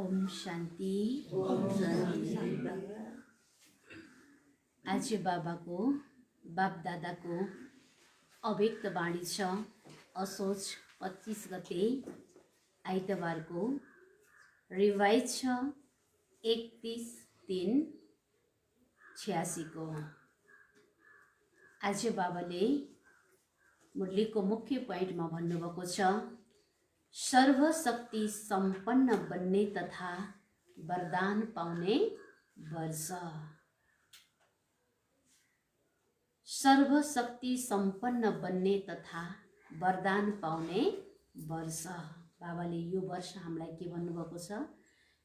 ओम शान्ति। आज बाबाको बाप दादाको अव्यक्त वाणी छ। असोज 25 गते आइतबारको रिवाइज छ 31/3/86 को। आज बाबाले मुरलीको मुख्य पोइन्टमा भन्नुभएको छ, सर्वशक्ति सम्पन्न बन्ने तथा वरदान पाउने वर्ष। सर्वशक्ति सम्पन्न बन्ने तथा वरदान पाउने वर्ष। बाबाले यो वर्ष हामीलाई के भन्नुभएको छ,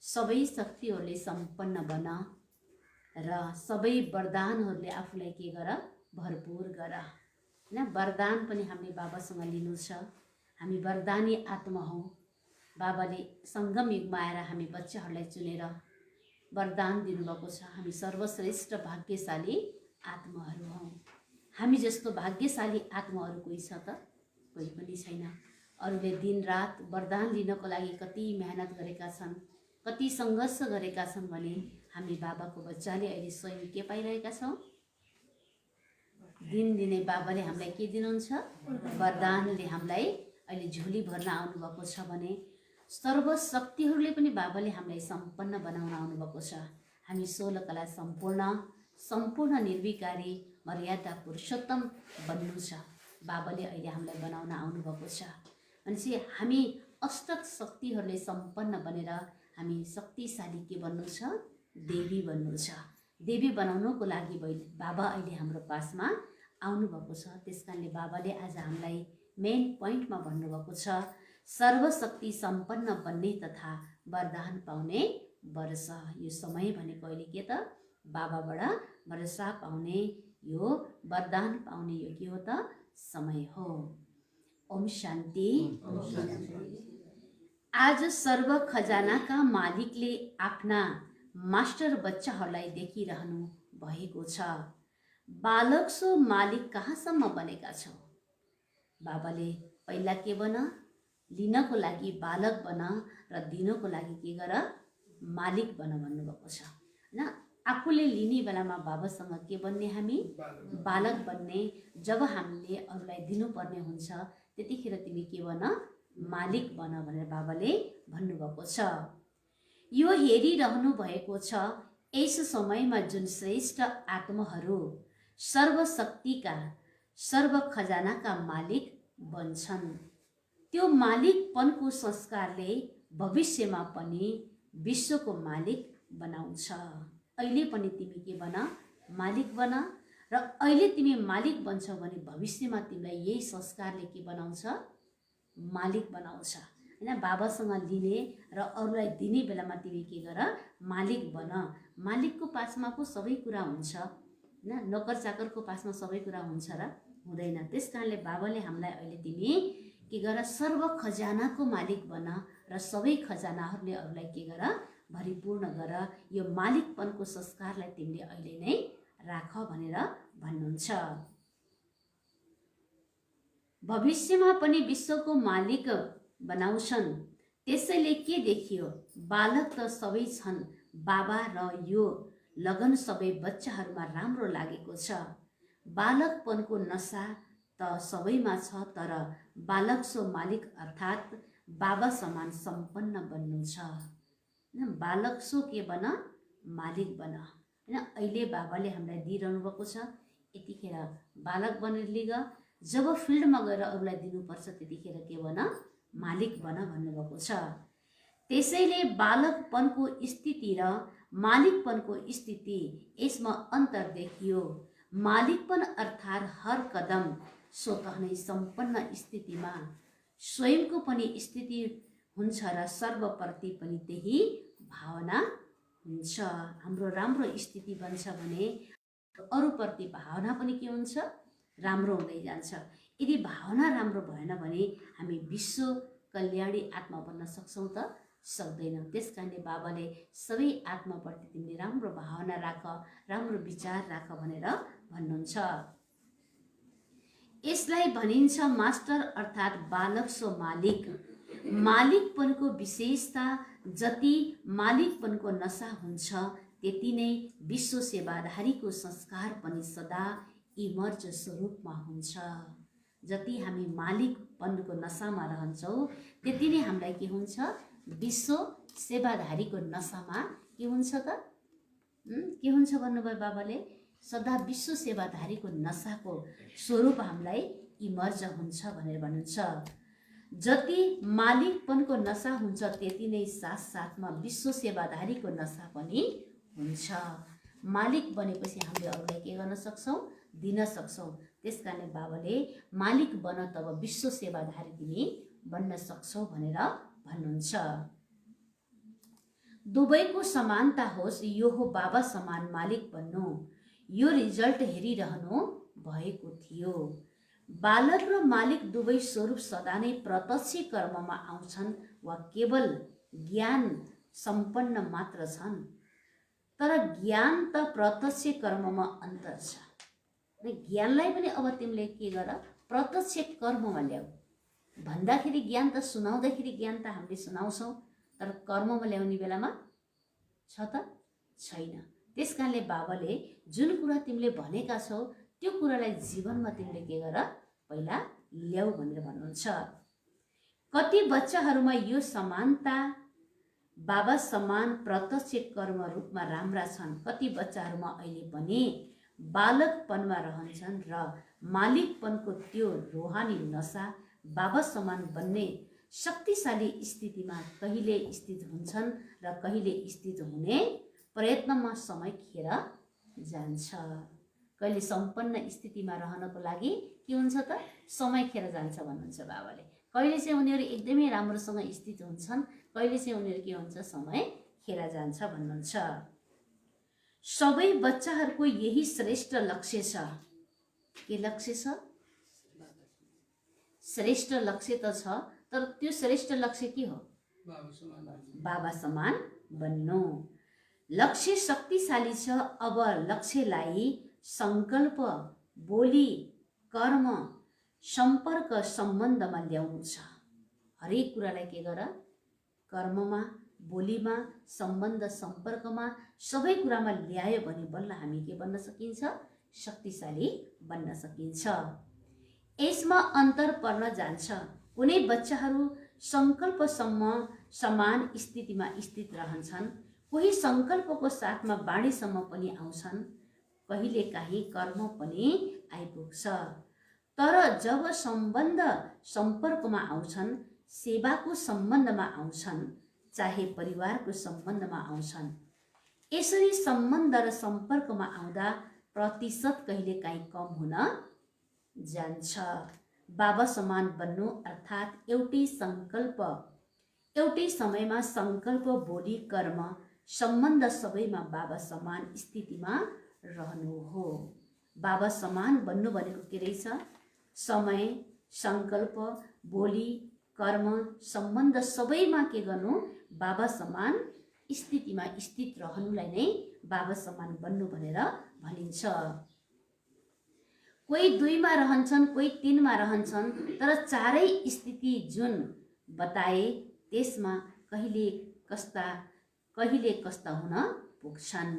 सबै शक्तिहरूले सम्पन्न बन र सबै वरदानहरूले आफूलाई के गर, भरपूर गर। हैन, वरदान पनि हामीले बाबासँग लिनु छ। हामी वरदानी आत्मा हौ। बाबाले संगम युगमा आएर हामी बच्चाहरूलाई चुनेर वरदान दिनुभएको छ। हामी सर्वश्रेष्ठ भाग्यशाली आत्माहरू हौ। हामी जस्तो भाग्यशाली आत्माहरू कोही छ त? कोही पनि छैन। अरूले दिन रात वरदान लिनको लागि कति मेहनत गरेका छन्, कति सङ्घर्ष गरेका छन् भने हामी बाबाको बच्चाले अहिले स्वयं के पाइरहेका छौँ? दिनदिनै बाबाले हामीलाई के दिनुहुन्छ? वरदानले हामीलाई अहिले झोली भर्न आउनुभएको छ भने सर्वशक्तिहरूले पनि बाबाले हामीलाई सम्पन्न बनाउन आउनुभएको छ। हामी 16 कला सम्पूर्ण निर्विकारी मर्यादा पुरुषोत्तम बन्नु छ। बाबाले अहिले हामीलाई बनाउन आउनुभएको छ। भनेपछि हामी अष्टक शक्तिहरूले सम्पन्न बनेर हामी शक्तिशाली के बन्नु छ? देवी बन्नु छ। देवी बनाउनको लागि बाबा अहिले हाम्रो पासमा आउनुभएको छ। त्यसकारणले बाबाले आज हामीलाई मेन पोइन्टमा भन्नुभएको छ, सर्वशक्ति सम्पन्न बन्ने तथा वरदान पाउने वर्ष। यो समय भनेको अहिले के त? बाबाबाट वर्षा पाउने, यो वरदान पाउने यो के हो त? समय हो। ओम शान्ति। आज सर्व खजानाका मालिकले आफ्ना मास्टर बच्चाहरूलाई देखिरहनु भएको छ। बालक सो मालिक कहाँसम्म बनेका छौ? बाबाले पहिला के बन? लिनको लागि बालक बन र दिनको लागि के गर? मालिक बन भन्नुभएको छ। हैन, आफूले लिने बेलामा बाबासँग के बन्ने? हामी बालक बन्ने। जब हामीले अरूलाई दिनुपर्ने हुन्छ त्यतिखेर तिमी के बन? मालिक बन भनेर बाबाले भन्नुभएको छ। यो हेरिरहनु भएको छ, यस समयमा जुन श्रेष्ठ आत्माहरू सर्वशक्तिका सर्व खजानाका मालिक बन्छन्, त्यो मालिकपनको संस्कारले भविष्यमा पनि विश्वको मालिक बनाउँछ। अहिले पनि तिमी के बन? मालिक बन। र अहिले तिमी मालिक बन्छौ भने भविष्यमा तिमीलाई यही संस्कारले के बनाउँछ? मालिक बनाउँछ। हैन, बाबासँग लिने र अरूलाई दिने बेलामा तिमी के गर? मालिक बन। मालिकको पासमा पो सबै कुरा हुन्छ। हैन, नोकर चाकरको पासमा सबै कुरा हुन्छ र? हुँदैन। त्यसकारणले बाबाले हामीलाई अहिले तिमी के गर? सर्व खजानाको मालिक बन र सबै खजानाहरूले अरूलाई के गर? भरिपूर्ण गर। यो मालिकपनको संस्कारलाई तिमीले अहिले नै राख भनेर भन्नुहुन्छ। भविष्यमा पनि विश्वको मालिक बनाउँछन्। त्यसैले के देखियो? बालक त सबै छन् बाबा र यो लगन सबै बच्चाहरूमा राम्रो लागेको छ। बालकपनको नशा त सबैमा छ, तर बालक सो मालिक अर्थात् बाबा समान सम्पन्न बन्नु छ। बालक सो के बन? मालिक बन। हैन, अहिले बाबाले हामीलाई दिइरहनु भएको छ, यतिखेर बालक बनेर लिग। जब फिल्डमा गएर अरूलाई दिनुपर्छ त्यतिखेर के बन? मालिक बन भन्नुभएको छ। त्यसैले बालकपनको स्थिति र मालिकपनको स्थिति, यसमा अन्तर देखियो। मालिकपन अर्थात् हर कदम स्वतः नै सम्पन्न स्थितिमा स्वयंको पनि स्थिति हुन्छ र सर्वप्रति पनि त्यही भावना हुन्छ। हाम्रो राम्रो स्थिति बन्छ भने अरूप्रति भावना पनि के हुन्छ? राम्रो हुँदै जान्छ। यदि भावना राम्रो भएन भने हामी विश्व कल्याणी आत्मा बन्न सक्छौँ त? सक्दैनौँ। त्यसकारणले बाबाले सबै आत्माप्रति तिमीले राम्रो भावना राख, राम्रो विचार राख भनेर भन्नुहुन्छ। यसलाई भनिन्छ मास्टर अर्थात् बालक सो मालिक। मालिकपनको विशेषता जति मालिकपनको नशा हुन्छ त्यति नै विश्व सेवाधारीको संस्कार पनि सदा इमर्ज स्वरूपमा हुन्छ। जति हामी मालिकपनको नशामा रहन्छौँ त्यति नै हामीलाई के हुन्छ, विश्व सेवाधारीको नशामा के हुन्छ त, के हुन्छ भन्नुभयो बाबाले, सदा विश्व सेवाधारीको नशाको स्वरूप हामीलाई इमर्ज हुन्छ भनेर भन्नुहुन्छ। जति मालिकपनको नशा हुन्छ त्यति नै साथसाथमा विश्व सेवाधारीको नशा पनि हुन्छ। मालिक बनेपछि हामीले अरूलाई के गर्न सक्छौँ, दिन सक्छौँ। त्यसकारणले बाबाले मालिक बन तब विश्व सेवाधारी तिमी बन्न सक्छौ भनेर भन्नुहुन्छ। दुवैको समानता होस्, यो हो बाबा समान मालिक बन्नु। यो रिजल्ट हेरिरहनु भएको थियो। बालक र मालिक दुवै स्वरूप सदा नै प्रत्यक्ष कर्ममा आउँछन् वा केवल ज्ञान सम्पन्न मात्र छन्। तर ज्ञान त प्रत्यक्ष कर्ममा अन्तर छ। ज्ञानलाई पनि अब तिमीले के गर, प्रत्यक्ष कर्ममा ल्याऊ। भन्दाखेरि ज्ञान त, सुनाउँदाखेरि ज्ञान त हामीले सुनाउँछौँ, तर कर्ममा ल्याउने बेलामा छ त छैन। त्यसकारणले बाबाले जुन कुरा तिमीले भनेका छौ त्यो कुरालाई जीवनमा तिमीले के गर, पहिला ल्याऊ भनेर भन्नुहुन्छ। कति बच्चाहरूमा यो समानता बाबा समान प्रत्यक्ष कर्म रूपमा राम्रा छन्। कति बच्चाहरूमा अहिले पनि बालकपनमा रहन्छन् र मालिकपनको त्यो रोहानी नशा बाबा समान बन्ने शक्तिशाली स्थितिमा कहिले स्थित हुन्छन् र कहिले स्थित हुने प्रयत्नमा समय खेर जान्छ। कहिले सम्पन्न स्थितिमा रहनको लागि के हुन्छ त, समय खेर जान्छ भन्नुहुन्छ बाबाले। कहिले चाहिँ उनीहरू एकदमै राम्रोसँग स्थित हुन्छन्, कहिले चाहिँ उनीहरू के हुन्छ, समय खेर जान्छ भन्नुहुन्छ। सबै बच्चाहरूको यही श्रेष्ठ लक्ष्य छ। के लक्ष्य छ? श्रेष्ठ लक्ष्य त छ, तर त्यो श्रेष्ठ लक्ष्य के हो? बाबा समान बन्नु। लक्ष्य शक्तिशाली छ। अब लक्ष्यलाई संकल्प, बोली, कर्म, सम्पर्क, सम्बन्धमा ल्याउनु छ। हरेक कुरालाई के गर, कर्ममा, बोलीमा, सम्बन्ध, सम्पर्कमा, सबै कुरामा ल्यायो भने बल्ल हामी के बन्न सकिन्छ, शक्तिशाली बन्न सकिन्छ। यसमा अन्तर पर्न जान्छ। कुनै बच्चाहरू संकल्पसम्म समान स्थितिमा स्थित रहन्छन्, कोही संकल्पको साथमा बाणीसम्म पनि आउँछन्, कहिलेकाहीँ कर्म पनि आइपुग्छ। तर जब सम्बन्ध सम्पर्कमा आउँछन्, सेवाको सम्बन्धमा आउँछन्, चाहे परिवारको सम्बन्धमा आउँछन्, यसरी सम्बन्ध र सम्पर्कमा आउँदा प्रतिशत कहिलेकाहीँ कम हुन जान्छ। बाबा समान बन्नु अर्थात् एउटै सङ्कल्प, एउटै समयमा सङ्कल्प, बोली, कर्म, सम्बन्ध सबैमा बाबा समान स्थितिमा रहनु हो। बाबा समान बन्नु भनेको के रहेछ? समय, सङ्कल्प, बोली, कर्म, सम्बन्ध सबैमा के गर्नु? बाबा समान स्थितिमा स्थित रहनुलाई नै बाबा समान बन्नु भनेर भनिन्छ। कोही 2 मा रहन्छन्, कोही 3 मा रहन्छन्, तर चारै स्थिति जुन बताए त्यसमा कहिले कस्ता हुन पुग्छन्।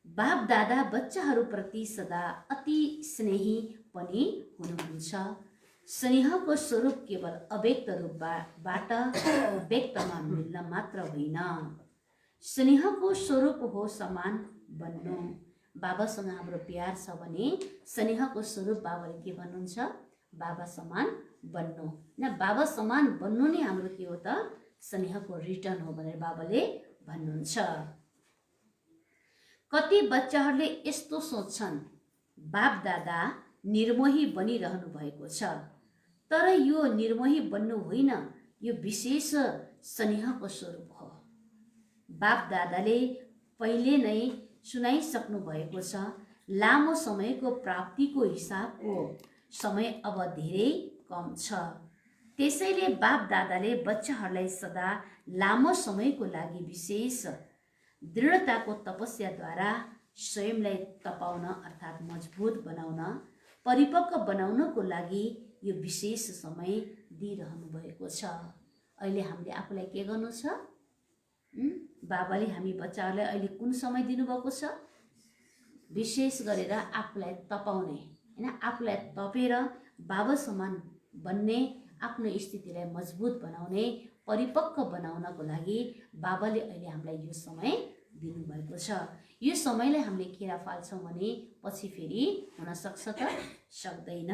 बाप दादा बच्चाहरूप्रति सदा अति स्नेही पनि हुनुहुन्छ। स्नेहको स्वरूप केवल अव्यक्त रूपबाट व्यक्तमा मिल्न मात्र होइन, स्नेहको स्वरूप हो समान बन्नु। बाबासँग हाम्रो प्यार छ भने स्नेहको स्वरूप बाबाले के भन्नुहुन्छ? बाबा समान बन्नु। न बाबा समान बन्नु नै हाम्रो के हो त? स्नेहको रिटर्न हो भनेर बाबाले भन्नुहुन्छ। कति बच्चाहरूले यस्तो सोच्छन्, बाप दादा निर्मोही बनिरहनु भएको छ, तर यो निर्मोही बन्नु होइन, यो विशेष स्नेहको स्वरूप हो। बाप दादाले पहिले नै सुनाइसक्नु भएको छ, लामो समयको प्राप्तिको हिसाबको समय अब धेरै कम छ। त्यसैले बाप दादाले बच्चाहरूलाई सदा लामो समयको लागि विशेष दृढताको तपस्याद्वारा स्वयंलाई तपाउन अर्थात् मजबुत बनाउन, परिपक्व बनाउनको लागि यो विशेष समय दिइरहनु भएको छ। अहिले हामीले आफूलाई के गर्नु छ? बाबाले हामी बच्चाहरूलाई अहिले कुन समय दिनुभएको छ? विशेष गरेर आफूलाई तपाउने होइन, आफूलाई तपेर बाबा समान बन्ने, आफ्नो स्थितिलाई मजबुत बनाउने, परिपक्व बनाउनको लागि बाबाले अहिले हामीलाई यो समय दिनुभएको छ। यो समयलाई हामीले खेर फाल्छौँ भने पछि फेरि हुनसक्छ त? सक्दैन।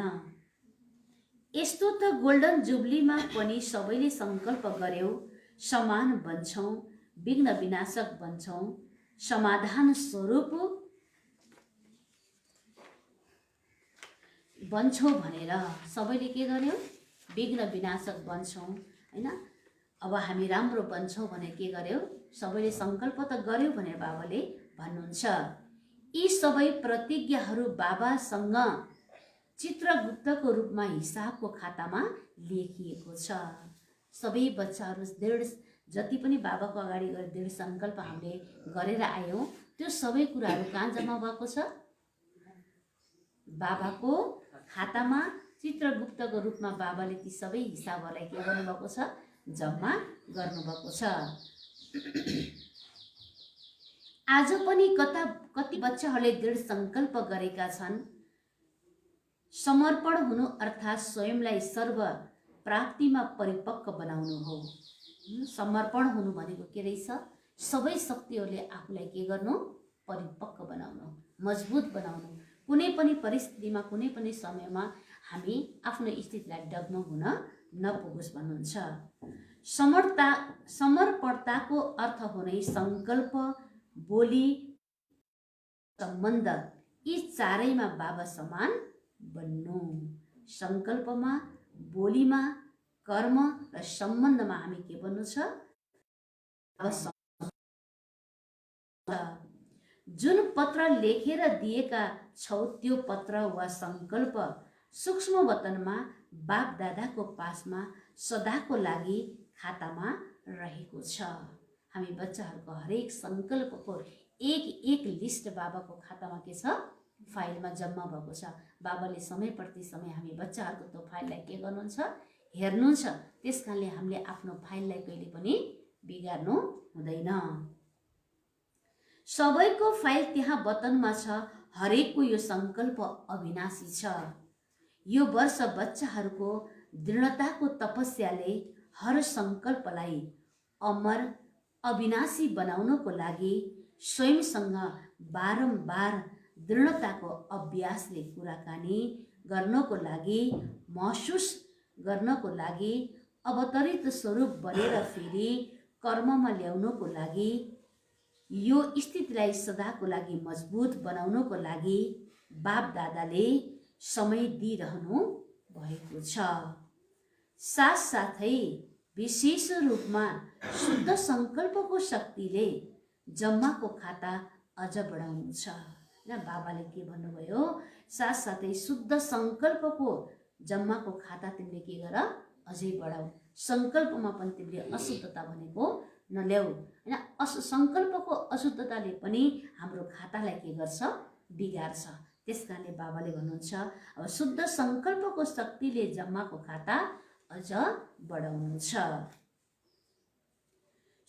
यस्तो त गोल्डन जुब्लीमा पनि सबैले सङ्कल्प गर्यौँ, समान बन्छौँ, विघ्न विनाशक बन्छौँ, समाधान स्वरूप बन्छौँ भनेर सबैले के गर्यौँ? विघ्न विनाशक बन्छौँ होइन। अब हामी राम्रो बन्छौँ भने के गर्यौँ? सबैले सङ्कल्प त गर्यौँ भनेर बाबाले भन्नुहुन्छ। यी सबै प्रतिज्ञाहरू बाबासँग चित्रगुप्तको रूपमा हिसाबको खातामा लेखिएको छ। सबै बच्चाहरू जति पनि बाबाको अगाडि गएर दृढ सङ्कल्प हामीले गरेर आयौँ, त्यो सबै कुराहरू कहाँ जम्मा भएको छ? बाबाको खातामा चित्रगुप्तको रूपमा बाबाले ती सबै हिसाबहरूलाई के गर्नुभएको छ? जम्मा गर्नुभएको छ। आज पनि कति बच्चाहरूले दृढ सङ्कल्प गरेका छन्। समर्पण हुनु अर्थात् स्वयंलाई सर्व प्राप्तिमा परिपक्व बनाउनु हो। समर्पण हुनु भनेको के रहेछ? सबै शक्तिहरूले आफूलाई के गर्नु? परिपक्व बनाउनु, मजबुत बनाउनु। कुनै पनि परिस्थितिमा, कुनै पनि समयमा हामी आफ्नो स्थितिलाई डग्न हुन नपुगोस् भन्नुहुन्छ। समर्पणताको अर्थ हुने सङ्कल्प, बोली, सम्बन्ध, यी चारैमा बाबा समान बन्नु। सङ्कल्पमा, बोलीमा, कर्म र सम्बन्धमा हामी के बन्नु छ? जुन पत्र लेखेर दिएका छौ त्यो पत्र वा सङ्कल्प सूक्ष्म वतनमा बाप दादाको पासमा सदाको लागि खातामा रहेको छ। हामी बच्चाहरूको हरेक सङ्कल्पको एक लिस्ट बाबाको खातामा के छ? फाइलमा जम्मा भएको छ। बाबाले समय प्रति समय हामी बच्चाहरूको त्यो फाइललाई के गर्नुहुन्छ? हेर्नुहुन्छ। त्यस कारणले हामीले आफ्नो फाइललाई कहिले पनि बिगार्नु हुँदैन। सबैको फाइल त्यहाँ वतनमा छ। हरेकको यो सङ्कल्प अविनाशी छ। यो वर्ष बच्चाहरूको दृढताको तपस्याले हर सङ्कल्पलाई अमर, अविनाशी बनाउनको लागि स्वयंसँग बारम्बार दृढताको अभ्यासले कुराकानी गर्नको लागि, महसुस गर्नको लागि, अवतरित स्वरूप बनेर फेरि कर्ममा ल्याउनको लागि, यो स्थितिलाई सदाको लागि मजबुत बनाउनको लागि बाप दादाले समय दिइरहनु भएको छ। साथसाथै विशेष रूपमा शुद्ध सङ्कल्पको शक्तिले जम्माको खाता अझ बढाउनु छ। र बाबाले के भन्नुभयो? साथसाथै शुद्ध सङ्कल्पको जम्माको खाता तिमीले के गर? अझै बढाऊ। सङ्कल्पमा पनि तिमीले अशुद्धता भनेको नल्याऊ होइन। सङ्कल्पको अशुद्धताले पनि हाम्रो खातालाई के गर्छ? बिगार्छ। त्यस कारणले बाबाले भन्नुहुन्छ अब शुद्ध सङ्कल्पको शक्तिले जम्माको खाता अझ बढाउनु छ।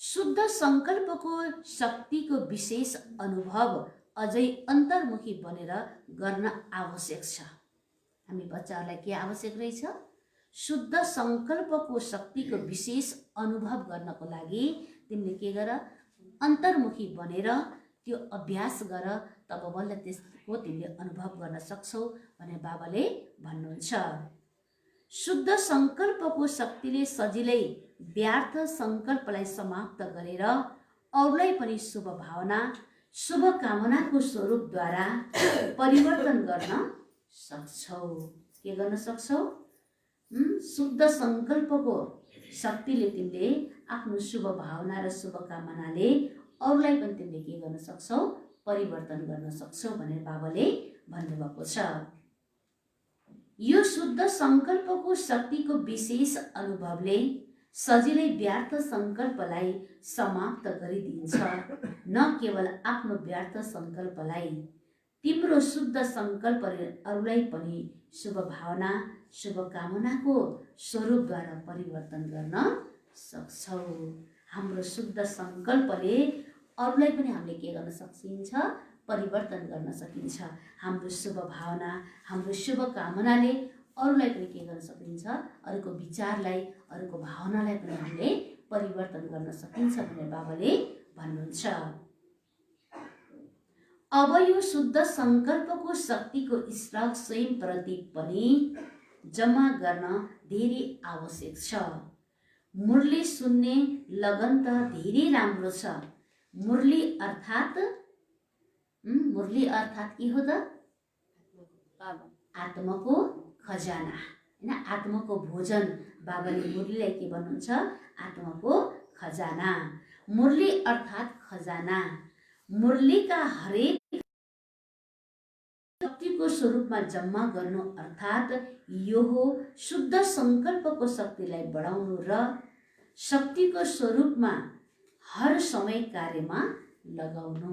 शुद्ध सङ्कल्पको शक्तिको विशेष अनुभव अझै अन्तर्मुखी बनेर गर्न आवश्यक छ। हामी बच्चाहरूलाई के आवश्यक रहेछ? शुद्ध सङ्कल्पको शक्तिको विशेष अनुभव गर्नको लागि तिमीले के गर? अन्तर्मुखी बनेर त्यो अभ्यास गर, तब बल्ल त्यसको तिमीले अनुभव गर्न सक्छौ भनेर बाबाले भन्नुहुन्छ। शुद्ध सङ्कल्पको शक्तिले सजिलै व्यर्थ सङ्कल्पलाई समाप्त गरेर अरूलाई पनि शुभ भावना, शुभकामनाको स्वरूपद्वारा परिवर्तन गर्न सक्छौ। के गर्न सक्छौ? शुद्ध सङ्कल्पको शक्तिले तिमीले आफ्नो शुभ भावना र शुभकामनाले अरूलाई पनि तिमीले के गर्न सक्छौ? परिवर्तन गर्न सक्छौ भनेर बाबाले भन्नुभएको छ। यो शुद्ध सङ्कल्पको शक्तिको विशेष अनुभवले सजिलै व्यर्थ सङ्कल्पलाई समाप्त गरिदिन्छ। न केवल आफ्नो व्यर्थ सङ्कल्पलाई, तिम्रो शुद्ध सङ्कल्पले अरूलाई पनि शुभ भावना, शुभकामनाको स्वरूपद्वारा परिवर्तन गर्न सक्छौ। हाम्रो शुद्ध सङ्कल्पले अरूलाई पनि हामीले के गर्न सकिन्छ, परिवर्तन गर्न सकिन्छ। हाम्रो शुभ भावना, हाम्रो शुभकामनाले अरूलाई पनि के गर्न सकिन्छ, अरूको विचारलाई, अरूको भावनालाई पनि हामीले परिवर्तन गर्न सकिन्छ भनेर बाबाले भन्नुहुन्छ। अब यो शुद्ध सङ्कल्पको शक्तिको स्टक स्वयंप्रति पनि जम्मा गर्न धेरै आवश्यक छ। मुरली सुन्ने लगन त धेरै राम्रो छ। मुरली अर्थात् के हो त? आत्माको खजाना, हैन? आत्माको भोजन। बाबाले मुरलीलाई के भन्नुहुन्छ? आत्माको खजाना। मुरली अर्थात् खजाना। मुरलीका हरेक शक्तिको स्वरूपमा जम्मा गर्नु अर्थात् यो हो शुद्ध सङ्कल्पको शक्तिलाई बढाउनु र शक्तिको स्वरूपमा हर समय कार्यमा लगाउनु।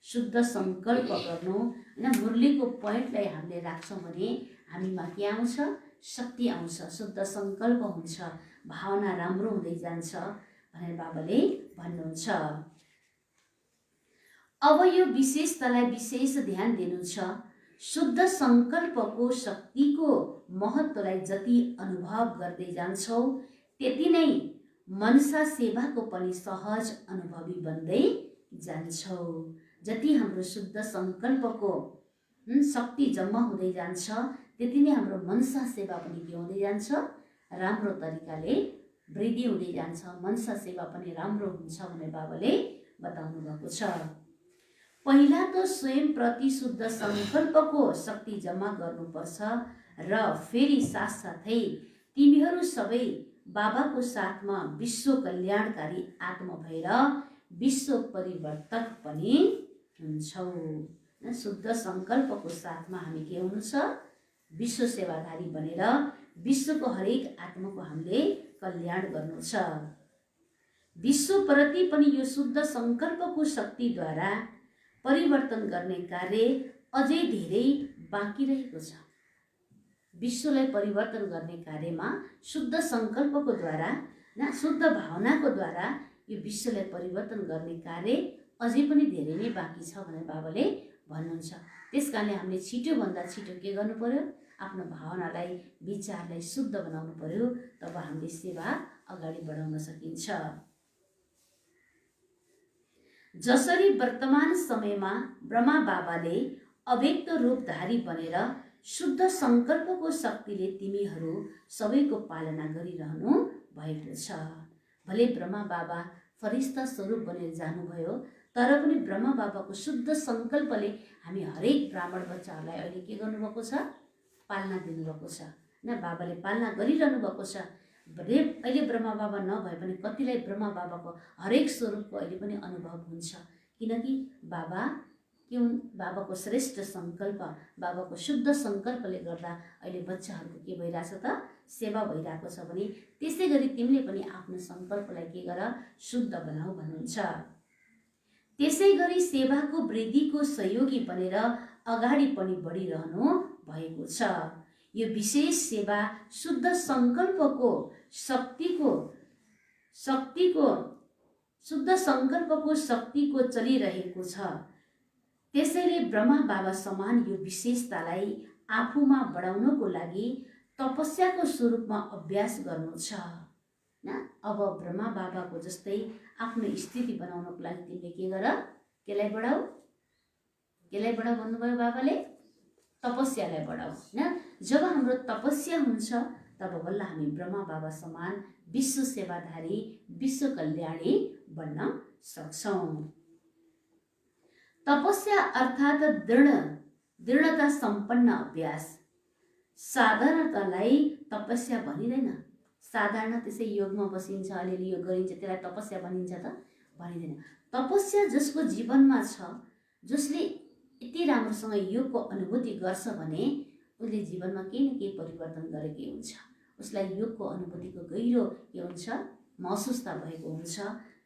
शुद्ध सङ्कल्प गर्नु, हैन? मुरलीको पोइन्टलाई हामीले राख्छौँ भने हामीमा के आउँछ? शक्ति आउँछ। शुद्ध सङ्कल्प हुन्छ, भावना राम्रो हुँदै जान्छ भनेर बाबाले भन्नुहुन्छ। अब यो विशेषतालाई विशेष ध्यान दिनु छ। शुद्ध सङ्कल्पको शक्तिको महत्त्वलाई जति अनुभव गर्दै जान्छौ त्यति नै मनसा सेवाको पनि सहज अनुभवी बन्दै जान्छौ। जति हाम्रो शुद्ध सङ्कल्पको शक्ति जम्मा हुँदै जान्छ त्यति नै हाम्रो मनसा सेवा पनि के हुँदै जान्छ? राम्रो तरिकाले वृद्धि हुँदै जान्छ। मनसा सेवा पनि राम्रो हुन्छ भनेर बाबाले बताउनु भएको छ। पहिला त स्वयंप्रति शुद्ध सङ्कल्पको शक्ति जम्मा गर्नुपर्छ र फेरि साथसाथै तिमीहरू सबै बाबाको साथमा विश्व कल्याणकारी आत्मा भएर विश्व परिवर्तक पनि हुन्छौ। शुद्ध सङ्कल्पको साथमा हामी के हुनु छ? विश्व सेवाधारी बनेर विश्वको हरेक आत्माको हामीले कल्याण गर्नु छ। विश्वप्रति पनि यो शुद्ध सङ्कल्पको शक्तिद्वारा परिवर्तन गर्ने कार्य अझै धेरै बाँकी रहेको छ। विश्वलाई परिवर्तन गर्ने कार्यमा शुद्ध सङ्कल्पको द्वारा, शुद्ध भावनाको द्वारा यो विश्वलाई परिवर्तन गर्ने कार्य अझै पनि धेरै नै बाँकी छ भनेर बाबाले भन्नुहुन्छ। त्यस कारणले हामीले छिटोभन्दा छिटो के गर्नु पर्यो? आफ्नो भावनालाई, विचारलाई शुद्ध बनाउनु पर्यो। तब हामीले सेवा अगाडि बढाउन सकिन्छ। जसरी वर्तमान समयमा ब्रह्मा बाबाले अव्यक्त रूपधारी बनेर शुद्ध सङ्कल्पको शक्तिले तिमीहरू सबैको पालना गरिरहनु भएको छ। भले ब्रह्मा बाबा फरिस्ता स्वरूप बनेर जानुभयो, तर पनि ब्रह्मा बाबाको शुद्ध सङ्कल्पले हामी हरेक ब्राह्मण बच्चाहरूलाई अहिले के गर्नुभएको छ? पालना दिनुभएको छ। बाबाले पालना गरिरहनु भएको छ। अहिले ब्रह्मा बाबा नभए पनि कतिलाई ब्रह्मा बाबाको हरेक स्वरूपको अहिले पनि अनुभव हुन्छ। किनकि बाबाको श्रेष्ठ सङ्कल्प, बाबाको शुद्ध सङ्कल्पले गर्दा अहिले बच्चाहरूको के भइरहेछ त? सेवा भइरहेको छ भने त्यसै गरी तिमीले पनि आफ्नो सङ्कल्पलाई के गर? शुद्ध बनाऊ भन्नुहुन्छ। त्यसै गरी सेवाको वृद्धिको सहयोगी बनेर अगाडि पनि बढिरहनु भएको छ। यो विशेष सेवा शुद्ध सङ्कल्पको शक्तिको चलिरहेको छ। त्यसैले ब्रह्मा बाबा समान यो विशेषतालाई आफूमा बढाउनको लागि तपस्याको स्वरूपमा अभ्यास गर्नु छ। अब ब्रह्मा बाबाको जस्तै आफ्नो स्थिति बनाउनको लागि तिमीले के गर? केलाई बढाऊ? केलाई बढाऊ भन्नुभयो बाबाले? तपस्यालाई बढाऊ। जब हाम्रो तपस्या हुन्छ तब बल्ल हामी ब्रह्मा बाबा समान विश्व सेवाधारी, विश्व कल्याणी बन्न सक्छौँ। तपस्या अर्थात् दृढता सम्पन्न अभ्यास। साधारणतालाई तपस्या भनिँदैन। साधारण त्यसै योगमा बसिन्छ, अलिअलि योग गरिन्छ, त्यसलाई तपस्या भनिन्छ त? भनिँदैन। तपस्या जसको जीवनमा छ, जसले यति राम्रोसँग योगको अनुभूति गर्छ भने उसले जीवनमा केही न केही परिवर्तन गरेकै हुन्छ। उसलाई योगको अनुभूतिको गहिरो के हुन्छ? महसुसता भएको हुन्छ।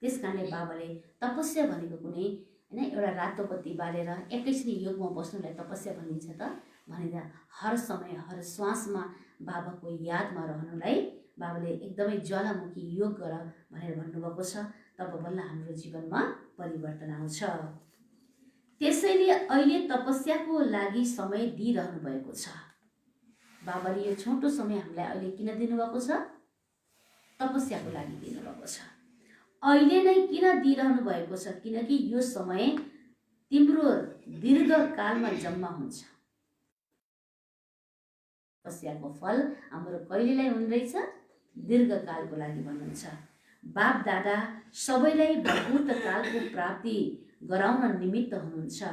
त्यस कारणले बाबाले तपस्या भनेको कुनै एउटा रातो बत्ती बालेर एकैछिन योगमा बस्नुलाई तपस्या भनिन्छ त? भनिँदैन। हर समय हर श्वासमा बाबाको यादमा रहनुलाई बाबाले एकदमै ज्वालामुखी योग गर भनेर भन्नुभएको छ। तब बल्ल हाम्रो जीवनमा परिवर्तन आउँछ। त्यसैले अहिले तपस्याको लागि समय दिइरहनु भएको छ। बाबाले यो छोटो समय हामीलाई अहिले किन दिनुभएको छ? तपस्याको लागि दिनुभएको छ। अहिले नै किन दिइरहनु भएको छ? किनकि यो समय तिम्रो दीर्घकालमा जम्मा हुन्छ। तपस्याको फल हाम्रो कहिलेलाई हुने रहेछ? दीर्घकालको लागि भन्नुहुन्छ। बाप दादा सबैलाई भूतकालको प्राप्ति गराउन निमित्त हुनुहुन्छ।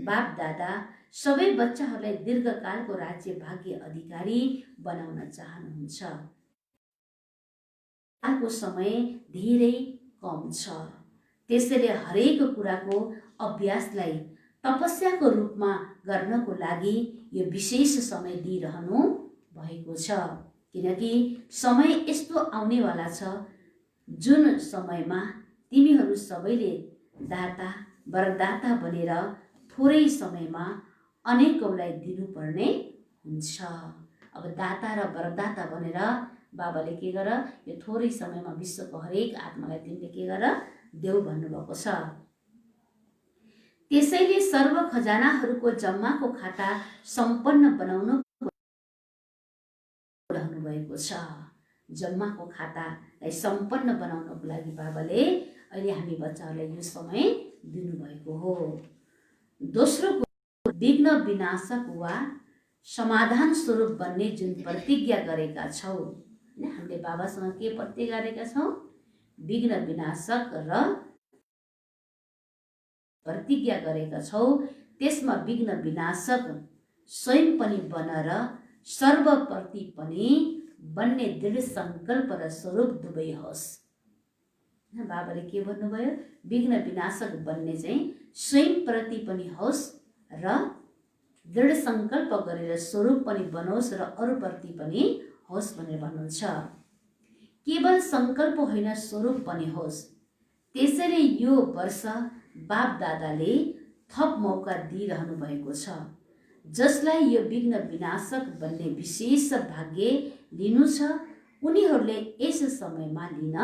बाप दादा सबै बच्चाहरूलाई दीर्घकालको राज्य भाग्य अधिकारी बनाउन चाहनुहुन्छ। हालको समय धेरै कम छ, त्यसैले हरेक कुराको अभ्यासलाई तपस्याको रूपमा गर्नको लागि यो विशेष समय दिइरहनु भएको छ। किनकि समय यस्तो आउनेवाला छ जुन समयमा तिमीहरू सबैले दाता वरदाता बनेर थोरै समयमा अनेकौलाई दिनुपर्ने हुन्छ। अब दाता र वरदाता बनेर बाबाले के गर? यो थोरै समयमा विश्वको हरेक आत्मालाई तिमीले के गर? देऊ भन्नुभएको छ। त्यसैले सर्व खजानाहरूको जम्माको खाता सम्पन्न बनाउनु रहनु भएको छ। जम्माको खातालाई सम्पन्न बनाउनको लागि बाबाले अहिले हामी बच्चाहरूलाई यो समय दिनुभएको हो। दोस्रो विघ्न विनाशक वा समाधान स्वरूप बन्ने जुन प्रतिज्ञा गरेका छौ, हामीले बाबासँग के प्रतिज्ञा गरेका छौँ? विघ्न विनाशक र प्रतिज्ञा गरेका छौ। त्यसमा विघ्न विनाशक स्वयं पनि बन र सर्वप्रति पनि बन्ने दृढ सङ्कल्प र स्वरूप दुवै होस्। बाबाले के भन्नुभयो? विघ्न विनाशक बन्ने चाहिँ स्वयं प्रति पनि होस् र दृढ सङ्कल्प गरेर स्वरूप पनि बनोस् र अरूप्रति पनि होस् भनेर भन्नुहुन्छ। केवल सङ्कल्प होइन, स्वरूप पनि होस्। त्यसैले यो वर्ष बाप दादाले थप मौका दिइरहनु भएको छ। जसलाई यो विघ्न विनाशक बन्ने विशेष भाग्य लिनु छ, उनीहरूले यस समयमा लिन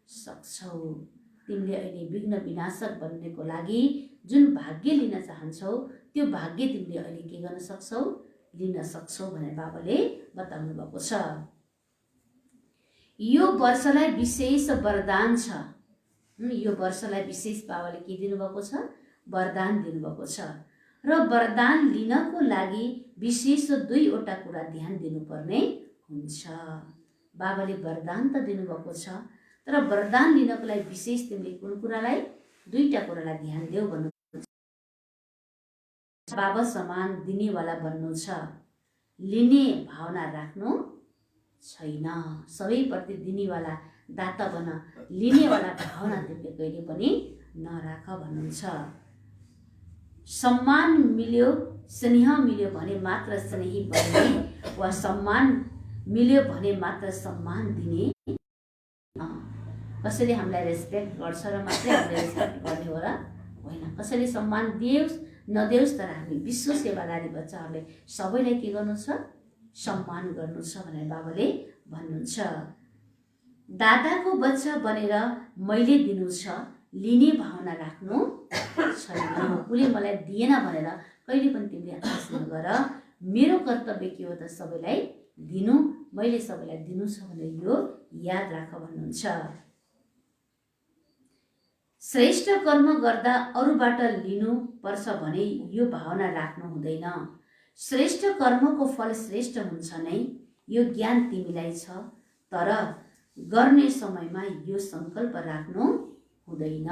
सक्छौ। तिमीले अहिले विघ्न विनाशक बन्नेको लागि जुन भाग्य लिन चाहन्छौ, त्यो भाग्य तिमीले अहिले के गर्न सक्छौ? लिन सक्छौ भनेर बाबाले बताउनु भएको छ। यो वर्षलाई विशेष वरदान छ। यो वर्षलाई विशेष बाबाले के दिनुभएको छ? वरदान दिनुभएको छ। र वरदान लिनको लागि विशेष दुईवटा कुरा ध्यान दिनुपर्ने हुन्छ। बाबाले वरदान त दिनुभएको छ, तर वरदान लिनको लागि विशेष तिमीले कुन कुरालाई? दुईटा कुरालाई ध्यान देऊ भन्नु। बाबा समान दिनेवाला बन्नु छ, लिने भावना राख्नु छैन। सबैप्रति दिनेवाला दाता बन, लिनेवाला भावना तिमीले कहिले पनि नराख भन्नुहुन्छ। सम्मान मिल्यो, स्नेह मिल्यो भने मात्र स्नेही बन्ने, वा सम्मान मिल्यो भने मात्र सम्मान दिने। कसैले हामीलाई रेस्पेक्ट गर्छ र मात्रै हामीले रेस्पेक्ट गर्ने हो र होइन। कसैले सम्मान दियोस् नदियोस्, तर हामी विश्व सेवादारी बच्चाहरूले सबैलाई के गर्नु छ? सम्मान गर्नु छ भनेर बाबाले भन्नुहुन्छ। दादाको बच्चा बनेर मैले दिनु छ, लिने भावना राख्नु छैन। उसले मलाई दिएन भनेर कहिले पनि तिमीले आश नगर। मेरो कर्तव्य के हो त? सबैलाई दिनु, मैले सबैलाई दिनु छ भनेर यो याद राख भन्नुहुन्छ। श्रेष्ठ कर्म गर्दा अरूबाट लिनु पर्छ भने यो भावना राख्नु हुँदैन। श्रेष्ठ कर्मको फल श्रेष्ठ हुन्छ नै, यो ज्ञान तिमीलाई छ, तर गर्ने समयमा यो सङ्कल्प राख्नु हुँदैन।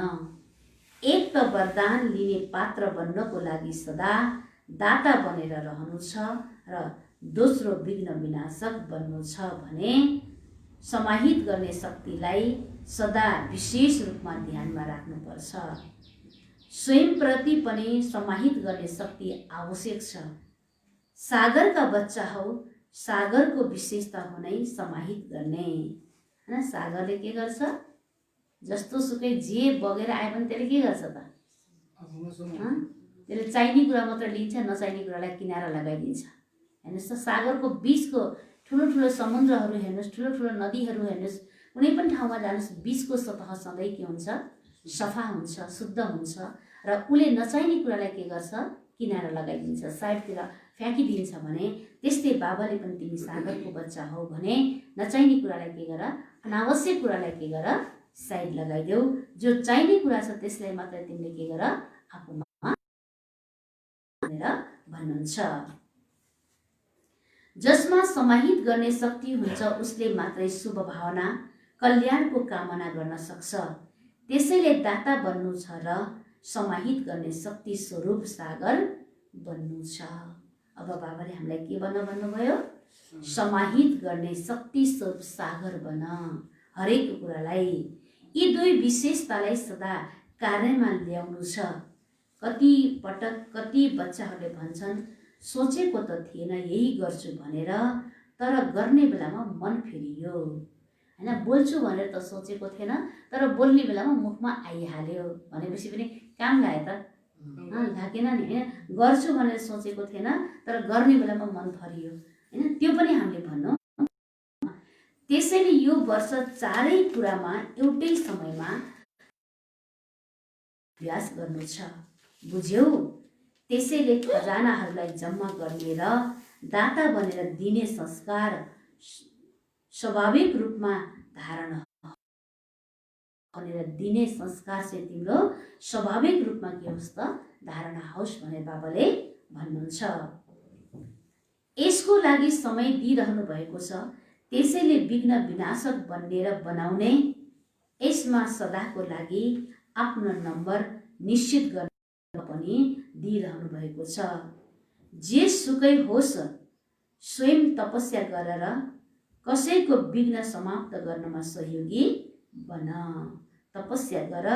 एक त वरदान लिने पात्र बन्नको लागि सदा दाता बनेर रहनु छ, र दोस्रो विघ्न विनाशक बन्नु छ भने समाहित गर्ने शक्तिलाई सदा विशेष रूपमा ध्यानमा राख्नुपर्छ। स्वयंप्रति पनि समाहित गर्ने शक्ति आवश्यक छ। सागरका बच्चा हौ, सागरको विशेषता हो नै समाहित गर्ने। हैन, सागरले के गर्छ? जस्तो सुकै जे बगेर आए पनि त्यसले के गर्छ त? त्यसले चाहिने कुरा मात्र लिन्छ, नचाहिने कुरालाई किनारा लगाइदिन्छ। हेर्नुहोस् त, सागरको बिचको ठुलो ठुलो समुद्रहरू हेर्नुहोस्, ठुलो ठुलो नदीहरू हेर्नुहोस्, कुनै पनि ठाउँमा जानुहोस्, बीचको सतह सधैँ के हुन्छ? सफा हुन्छ, शुद्ध हुन्छ। र उसले नचाहिने कुरालाई के गर्छ? किनारा लगाइदिन्छ, साइडतिर फ्याँकिदिन्छ। भने त्यस्तै बाबाले पनि तिमी सागरको बच्चा हौ भने नचाहिने कुरालाई के गर? अनावश्यक कुरालाई के गर? साइड लगाइदेऊ। जो चाहिने कुरा छ त्यसलाई मात्र तिमीले के गर? आफूमा भनेर भन्नुहुन्छ। जसमा समाहित गर्ने शक्ति हुन्छ उसले मात्रै शुभ भावना, कल्याणको कामना गर्न सक्छ। त्यसैले दाता बन्नु छ र समाहित गर्ने शक्ति स्वरूप सागर बन्नु छ। अब बाबाले हामीलाई के बन्न भन्नुभयो? समाहित गर्ने शक्ति स्वरूप सागर बन, हरेक कुरालाई। यी दुई विशेषतालाई सदा कार्यमा ल्याउनु छ। कति पटक कति बच्चाहरूले भन्छन् सोचेको त थिएन यही गर्छु भनेर, तर गर्ने बेलामा मन फेरियो। हैन, बोल्छु भनेर त सोचेको थिएन, तर बोल्ने बेलामा मुखमा आइहाल्यो भनेपछि पनि काम लाग्यो त? लागेन नि। हैन, गर्छु भनेर सोचेको थिएन, तर गर्ने बेलामा मन फरियो। हैन, त्यो पनि हामीले भन्नु। त्यसैले यो वर्ष चारै कुरामा एउटै समयमा अभ्यास गर्नु छ। बुझ्यौ? त्यसैले खजानाहरूलाई जम्मा गर्ने र दाता बनेर दिने संस्कार स्वाभाविक रूपमा धारण भनेर दिने संस्कार चाहिँ तिम्रो स्वाभाविक रूपमा के होस् त? धारणा होस् भनेर बाबाले भन्नुहुन्छ। यसको लागि समय दिइरहनु भएको छ। त्यसैले विघ्न विनाशक बनेर बनाउने, यसमा सदाको लागि आफ्नो नम्बर निश्चित गर्न पनि दिइरहनु भएको छ। जे सुकै होस्, स्वयं तपस्या गरेर कसैको विघ्न समाप्त गर्नमा सहयोगी बन। तपस्या गर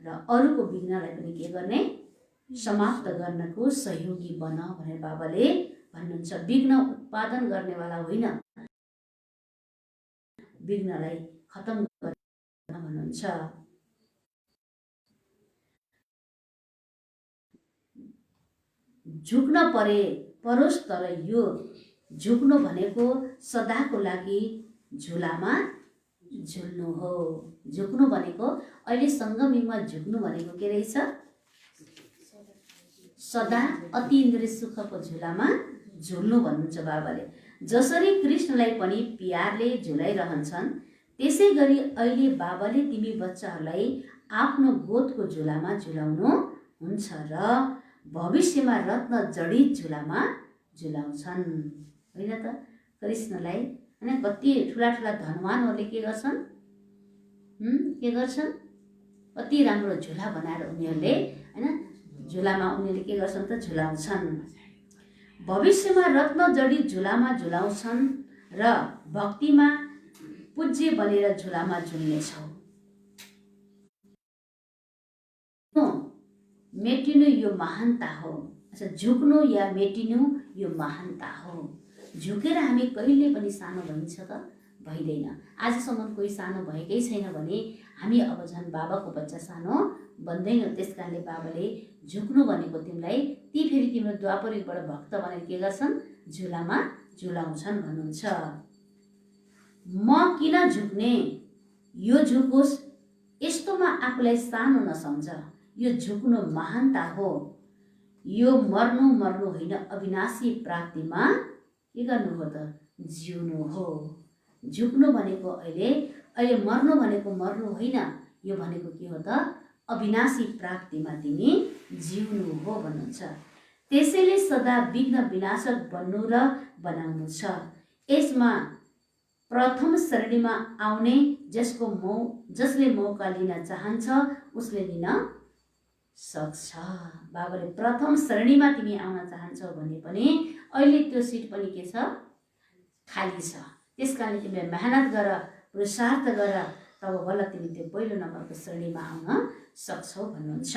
र अरूको विघ्नलाई पनि के गर्ने? समाप्त गर्नको सहयोगी बन भनेर बाबाले भन्नुहुन्छ। विघ्न उत्पादन गर्नेवाला होइन, विघ्नलाई खतम गर्न भन्नुहुन्छ। झुक्न परोस्, तर यो झुक्नु भनेको सदाको लागि झुलामा झुल्नु हो। झुक्नु भनेको अहिले सङ्गमीमा झुक्नु भनेको के रहेछ? सदा अतीन्द्रिय सुखको झुलामा झुल्नु भन्नुहुन्छ बाबाले। जसरी कृष्णलाई पनि प्यारले झुलाइरहन्छन्, त्यसै गरी अहिले बाबाले तिमी बच्चाहरूलाई आफ्नो गोदको झुलामा झुलाउनु हुन्छ र भविष्यमा रत्न जडित झुलामा झुलाउँछन्। होइन त? कृष्णलाई होइन, कति ठुला ठुला धनवानहरूले के गर्छन्? के गर्छन्? कति राम्रो झुला बनाएर उनीहरूले होइन झुलामा उनीहरूले के गर्छन् त? झुलाउँछन्। भविष्यमा रत्न जडित झुलामा झुलाउँछन् र भक्तिमा पूज्य बनेर झुलामा झुल्नेछौ। मेटिनु यो महानता हो। अच्छा, झुक्नु या मेटिनु यो महानता हो। झुकेर हामी कहिले पनि सानो भइन्छ त? भइँदैन। आजसम्म कोही सानो भएकै छैन भने हामी अब झन् बाबाको बच्चा सानो बन्दैनौँ। त्यस कारणले बाबाले झुक्नु भनेको तिमीलाई ती फेरि तिम्रो द्वापरयुगबाट भक्त भनेर के गर्छन्? झुलामा झुलाउँछन् भन्नुहुन्छ। म किन झुक्ने? यो झुकोस्, यस्तोमा आफूलाई सानो नसम्झ। यो झुक्नु महानता हो। यो मर्नु होइन, अविनाशी प्राप्तिमा के गर्नु हो त? जिउनु हो। झुक्नु भनेको अहिले मर्नु भनेको मर्नु होइन, यो भनेको के हो त? अविनाशी प्राप्तिमा तिमी जिउनु हो भन्नुहुन्छ। त्यसैले सदा विघ्न विनाशक बन्नु र बनाउनु छ। यसमा प्रथम श्रेणीमा आउने जसले मौका लिन चाहन्छ उसले लिन सक्छ। बाबाले प्रथम श्रेणीमा तिमी आउन चाहन्छौ भने पनि अहिले त्यो सिट पनि के छ? खाली छ। त्यस कारणले तिमीले मेहनत गर, पुरुषार्थ गर, तब बल्ल तिमी त्यो पहिलो नम्बरको श्रेणीमा आउन सक्छौ भन्नुहुन्छ।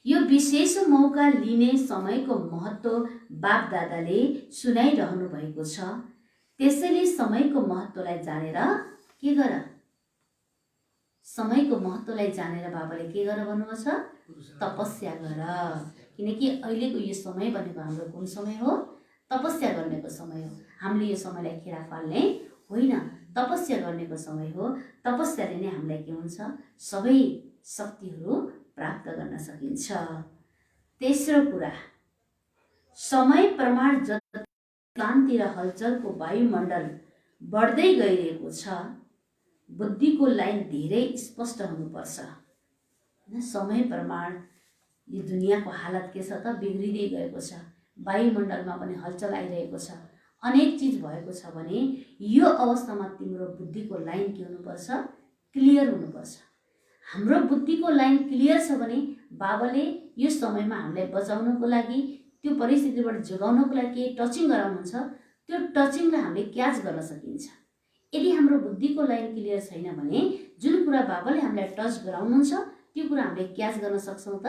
यो विशेष मौका लिने समयको महत्त्व बाप दादाले सुनाइरहनु भएको छ। त्यसैले समयको महत्त्वलाई जानेर के गर? समयको महत्त्वलाई जानेर बाबाले के गर भन्नुभएको छ? तपस्या गर। किनकि अहिलेको यो समय भनेको हाम्रो कुन समय हो? तपस्या गर्नेको समय हो। हामीले यो समयलाई खेर फाल्ने होइन, तपस्या गर्नेको समय हो। तपस्याले नै हामीलाई के हुन्छ, सबै शक्तिहरू प्राप्त गर्न सकिन्छ। तेस्रो कुरा, समय प्रमाण जति क्रान्ति र हलचलको वायुमण्डल बढ्दै गइरहेको छ, बुद्धिको लाइन धेरै स्पष्ट हुनुपर्छ। समय प्रमाण यो दुनियाँको हालत के छ त, बिग्रिँदै गएको छ। वायुमण्डलमा पनि हलचल आइरहेको छ, अनेक चिज भएको छ भने यो अवस्थामा तिम्रो बुद्धिको लाइन के हुनुपर्छ, क्लियर हुनुपर्छ। हाम्रो बुद्धिको लाइन क्लियर छ भने बाबाले यो समयमा हामीलाई बचाउनको लागि, त्यो परिस्थितिबाट जोगाउनको लागि टचिङ गराउनुहुन्छ। त्यो टचिङलाई हामीले क्याच गर्न सकिन्छ। यदि हाम्रो बुद्धिको लाइन क्लियर छैन भने जुन कुरा बाबाले हामीलाई टच गराउनुहुन्छ त्यो कुरा हामीले क्याच गर्न सक्छौँ त,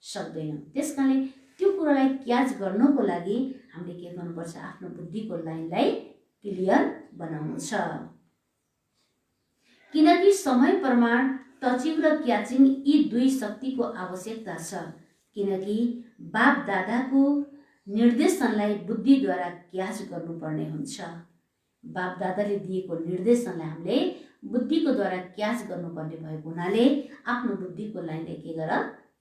सक्दैनौँ। त्यसकारणले त्यो कुरालाई क्याच गर्नको लागि हामीले के गर्नुपर्छ, आफ्नो बुद्धिको लाइनलाई क्लियर बनाउनु छ। किनकि समय प्रमाण, टचिङ र क्याचिङ यी दुई शक्तिको आवश्यकता छ। किनकि बाप दादाको निर्देशनलाई बुद्धिद्वारा क्याच गर्नुपर्ने हुन्छ। बाप दादाले दिएको निर्देशनलाई हामीले बुद्धिको द्वारा क्याच गर्नुपर्ने भएको हुनाले आफ्नो बुद्धिको लाइनले के गर,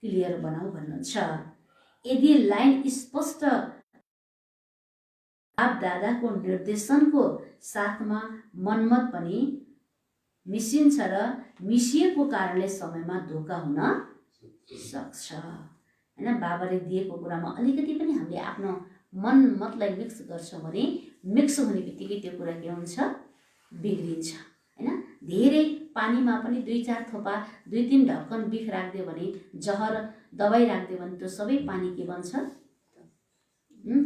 क्लियर बनाऊ भन्नुहुन्छ। यदि लाइन स्पष्ट बाप दादाको निर्देशनको साथमा मनमत पनि मिसिन्छ र मिसिएको कारणले समयमा धोका हुन सक्छ। हैन, बाबाले दिएको कुरामा अलिकति पनि हामीले आफ्नो मनमतलाई मिक्स गर्छौँ भने मिक्स हुने बित्तिकै त्यो कुरा के हुन्छ, बिग्रिन्छ। हैन, धेरै पानीमा पनि 2-4 थोपा 2-3 ढक्कन बिख राख्दियो भने, जहर दबाई राख्दियो भने त्यो सबै पानी के बन्छ,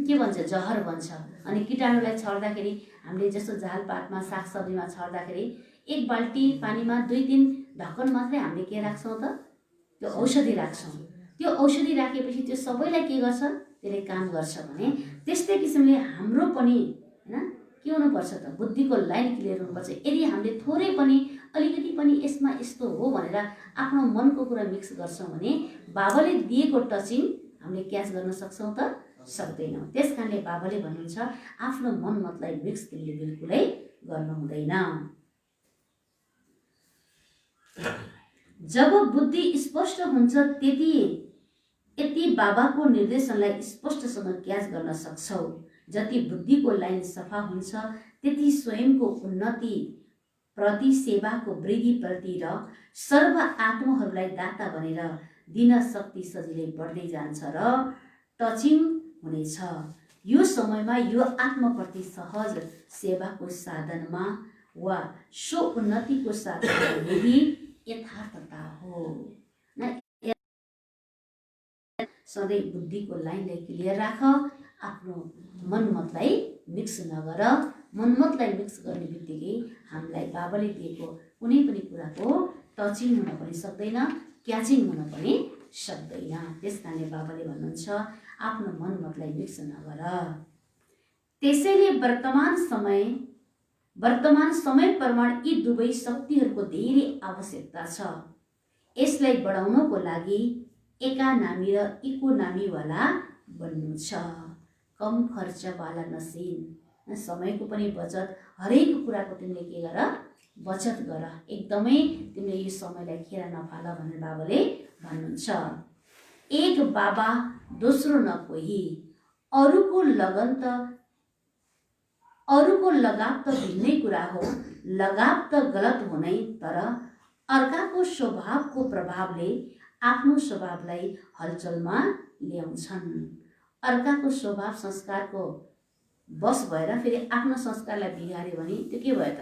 के बन्छ, जहर बन्छ। अनि कीटाणुलाई छर्दाखेरि हामीले जस्तो झालपातमा, सागसब्जीमा छर्दाखेरि 1 बाल्टी पानीमा 2-3 ढक्कन मात्रै हामीले के राख्छौँ त, त्यो औषधि राख्छौँ। त्यो औषधि राखेपछि त्यो सबैलाई के गर्छ, त्यसले काम गर्छ भने त्यस्तै किसिमले हाम्रो पनि हैन के हुनुपर्छ त, बुद्धिको लाइन क्लियर हुनुपर्छ। यदि हामीले थोरै पनि अलिकति पनि यसमा यस्तो हो भनेर आफ्नो मनको कुरा मिक्स गर्छौँ भने बाबाले दिएको टचिङ हामीले क्याच गर्न सक्छौँ त, सक्दैनौँ। त्यसकारणले बाबाले भन्नुहुन्छ आफ्नो मनमतलाई मिक्स तिमीले बिल्कुलै गर्नु हुँदैन। जब बुद्धि स्पष्ट हुन्छ यति बाबाको निर्देशनलाई स्पष्टसँग क्याच गर्न सक्छौ। जति बुद्धिको लाइन सफा हुन्छ त्यति स्वयंको उन्नति प्रति, सेवाको वृद्धि प्रति र सर्व आत्माहरूलाई दाता बनेर दिन शक्ति सजिलै बढ्दै जान्छ र टचिङ हुनेछ। यो समयमा यो आत्मप्रति सहज सेवाको साधनमा वा सो उन्नतिको साधनमा यही यथार्थता हो। सधैँ बुद्धिको लाइनलाई क्लियर राख, आफ्नो मनमतलाई मिक्स नगर। मनमतलाई मिक्स गर्ने बित्तिकै हामीलाई बाबाले दिएको कुनै पनि कुराको टचिङ हुन पनि सक्दैन, क्याचिङ हुन पनि सक्दैन। त्यसकारणले बाबाले भन्नुहुन्छ आफ्नो मनमतलाई मिक्स नगर। त्यसैले वर्तमान समय प्रमाण यी दुवै शक्तिहरूको धेरै आवश्यकता छ। यसलाई बढाउनको लागि एकानामी र इकोनामीवाला बन्नु छ। कम खर्चवाला नसिन, समयको पनि बचत, हरेक कुराको तिमीले के गर, बचत गर। एकदमै तिमीले यो समयलाई खेर नफाल भनेर बाबाले भन्नुहुन्छ। एक बाबा दोस्रो न कोही, अरूको लगाव त भिन्नै कुरा हो। लगाव त गलत हुनै, तर अर्काको स्वभावको प्रभावले आफ्नो स्वभावलाई हलचलमा ल्याउँछन्। अर्काको स्वभाव संस्कारको बस भएर फेरि आफ्नो संस्कारलाई बिगार्यो भने त्यो के भयो त,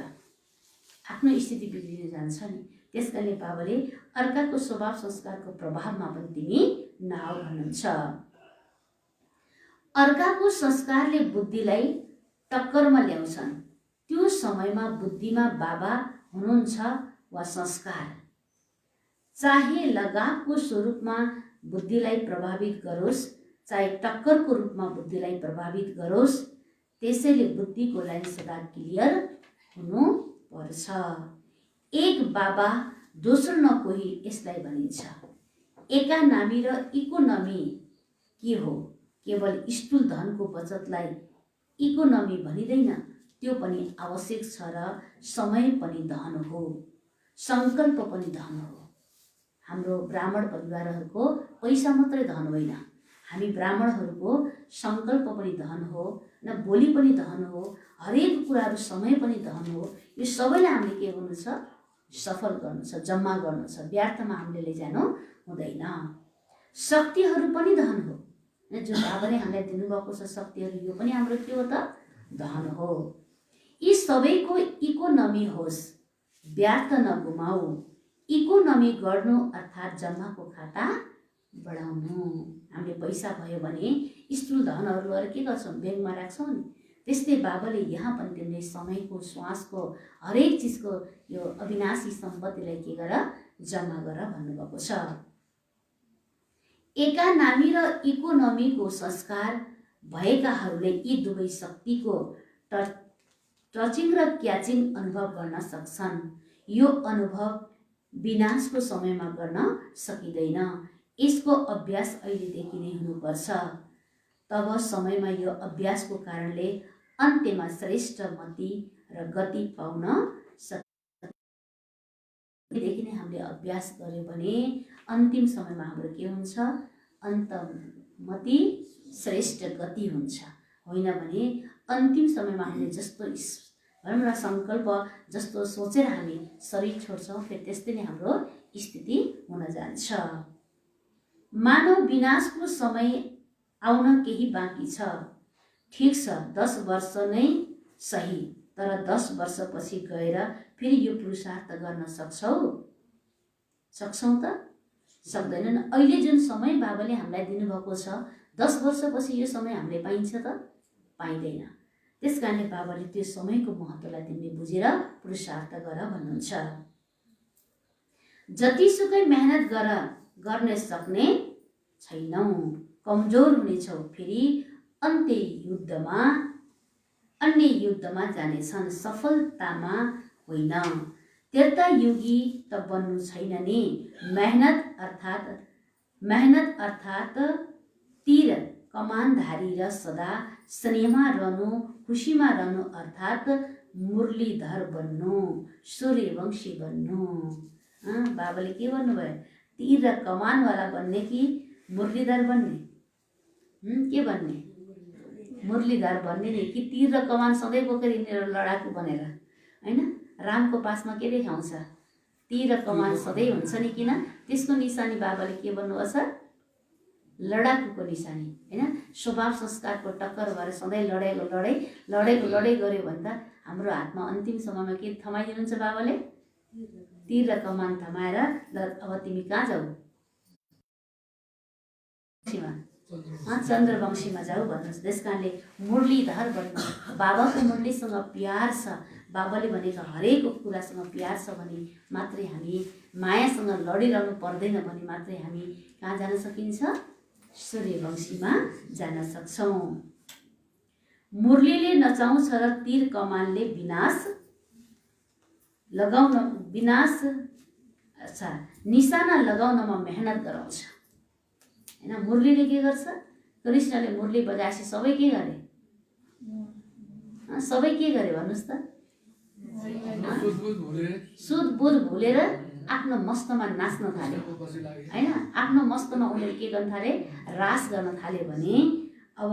आफ्नो स्थिति बिग्रिन जान्छ नि। त्यसकारणले बाबाले अर्काको स्वभाव संस्कारको प्रभावमा पनि तिमी नआऊ भन्नुहुन्छ। अर्काको संस्कारले बुद्धिलाई टक्करमा ल्याउँछन्। त्यो समयमा बुद्धिमा बाबा हुनुहुन्छ वा संस्कार, चाहे लगावको स्वरूपमा बुद्धिलाई प्रभावित गरोस्, चाहे टक्करको रूपमा बुद्धिलाई प्रभावित गरोस्, त्यसैले बुद्धिको लाइन सदा क्लियर हुनु पर्छ। एक बाबा दोस्रो न कोही, यसलाई भनिन्छ। एकानामी र इकोनमी के हो? केवल स्थूल धनको बचतलाई इकोनोमी भनिँदैन, त्यो पनि आवश्यक छ र समय पनि धन हो, सङ्कल्प पनि धन हो। हाम्रो ब्राह्मण परिवारहरूको पैसा मात्रै धन होइन, हामी ब्राह्मणहरूको सङ्कल्प पनि धन हो, न बोली पनि धन हो, हरेक कुराहरू समय पनि धन हो। यो सबैलाई हामीले के गर्नु छ? सफल गर्नु छ, जम्मा गर्नु छ, व्यर्थमा हामीले लैजानु हुँदैन। शक्तिहरू पनि धन हो, जो बाबाले हामीलाई दिनुभएको छ शक्तिहरू, यो पनि हाम्रो के हो त? धन हो। यी सबैको इकोनोमी होस्, व्यर्थ नगुमाऊ। इकोनोमी गर्नु अर्थात् जम्माको खाता बढाउनु। हामीले पैसा भयो भने स्थूल धनहरू गरेर के गर्छौँ? ब्याङ्कमा राख्छौँ नि। त्यस्तै बाबाले यहाँ पनि तिमीले समयको, श्वासको, हरेक चिजको यो अविनाशी सम्पत्तिलाई के गर? जम्मा गर भन्नुभएको छ। एकानामी र इकोनोमीको संस्कार भएकाहरूले यी दुवै शक्तिको टचिङ र क्याचिङ अनुभव गर्न सक्छन्। यो अनुभव विनाशको समयमा गर्न सकिँदैन। यसको अभ्यास अहिलेदेखि नै हुनुपर्छ। तब समयमा यो अभ्यासको कारणले अन्त्यमा श्रेष्ठ मति र गति पाउन देखि नै हामीले अभ्यास गर्यो भने अन्तिम समयमा हाम्रो के हुन्छ? अन्तमति श्रेष्ठ गति हुन्छ। होइन भने अन्तिम समयमा हामीले जस्तो भनौँ न सङ्कल्प जस्तो सोचेर हामी शरीर छोड्छौँ, फेरि त्यस्तै नै हाम्रो स्थिति हुन जान्छ। मानव विनाशको समय आउन केही बाँकी छ। ठिक छ, 10 वर्ष नै सही, तर 10 वर्षपछि गएर फेरि यो पुरुषार्थ गर्न सक्छौँ त? सक्दैनन्। अहिले जुन समय बाबाले हामीलाई दिनुभएको छ, 10 वर्षपछि यो समय हामीले पाइन्छ त? पाइँदैन। त्यस कारणले बाबाले त्यो समयको महत्त्वलाई तिमीले बुझेर पुरुषार्थ गर भन्नुहुन्छ। जतिसुकै मेहनत गर्न सक्ने छैनौ, कमजोर हुनेछौ, फेरि अन्य युद्धमा जानेछन्, सफलतामा होइन। त्रेतायुगी त बन्नु छैन नि। मेहनत अर्थात् तीर कमानधारी र सदा स्नेहमा रहनु, खुसीमा रहनु अर्थात् मुरलीधर बन्नु, सूर्यवंशी बन्नु। बाबाले के भन्नुभयो? तीर र कमानवाला बन्ने कि मुरलीधर बन्ने? के बन्ने? मुरलीधर बन्ने नि, कि तीर र कमान सधैँ बोकेर हिँडेर लडाकु बनेर? होइन, रामको पासमा के देखाउँछ? तीर र कमान सधैँ हुन्छ नि। किन? त्यसको निशानी बाबाले के भन्नुभएको छ? लडाकुको निशानी। होइन, स्वभाव संस्कारको टक्कर भएर सधैँ लडाइ गऱ्यो भने त हाम्रो हातमा अन्तिम समयमा के थमाइदिनुहुन्छ बाबाले? तीर र कमान थमाएर ल अब तिमी कहाँ जाऊ? चन्द्रवंशीमा जाऊ भन्नुहोस्। त्यस कारणले मुरलीधर बन्नु। बाबाको मुरलीसँग प्यार छ, बाबाले भनेको हरेक कुरासँग प्यार छ भने मात्रै हामी मायासँग लडिरहनु पर्दैन भने मात्रै हामी कहाँ जान सकिन्छ? सूर्यवंशीमा जान सक्छौँ। मुरलीले नचाउँछ र तीर कमानले निशाना लगाउनमा मेहनत गराउँछ। होइन, मुरलीले के गर्छ? कृष्णले मुरली बजाएपछि सबै के गरे? सबै के गरे भन्नुहोस् त? सुधबुध भुलेर आफ्नो मस्तमा नाच्न थाले। होइन, आफ्नो मस्तमा उनीहरू के गर्न थाले? रास गर्न थाल्यो भने अब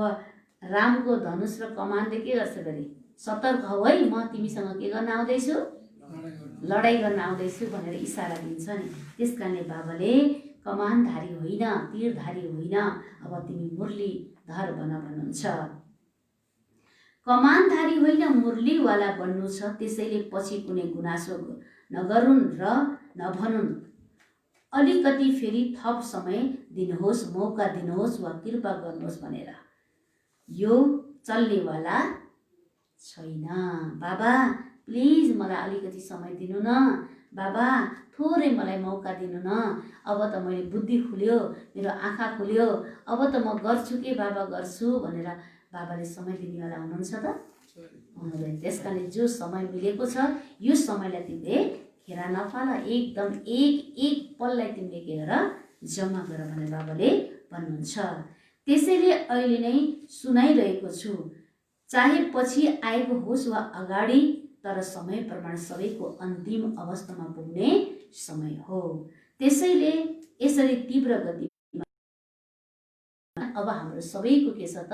रामको धनुष र कमानले के गर्छ? फेरि सतर्क हौ है, म तिमीसँग के गर्न आउँदैछु? लडाइँ गर्न आउँदैछु भनेर इसारा दिन्छ नि। त्यस कारणले बाबाले कमानधारी होइन, तीरधारी होइन, अब तिमी मुरलीधर बन भन्नुहुन्छ। कमानधारी होइन, मुरलीवाला बन्नु छ। त्यसैले पछि कुनै गुनासो नगरून् र नभनुन्। अलिकति फेरि थप समय दिनुहोस्, मौका दिनुहोस् वा कृपा गर्नुहोस् भनेर। यो चल्नेवाला छैन। बाबा प्लिज मलाई अलिकति समय दिनु न, बाबा थोरै मलाई मौका दिनु न, अब त मैले बुद्धि खुल्यो, मेरो आँखा खुल्यो, अब त म गर्छु के बाबा, गर्छु भनेर बाबाले समय दिनेवाला हुनुहुन्छ त? हुनुहुँदैन। त्यस कारणले जो समय मिलेको छ यो समयलाई तिमीले खेर नफाल, एकदम एक पललाई तिमीले के गर? जम्मा गर भनेर बाबाले भन्नुहुन्छ। त्यसैले अहिले नै सुनाइरहेको छु, चाहे पछि आएको होस् वा अगाडि, तर समय प्रमाण सबैको अन्तिम अवस्थामा पुग्ने समय हो। त्यसैले यसरी तीव्र गतिमा अब हाम्रो सबैको के छ त,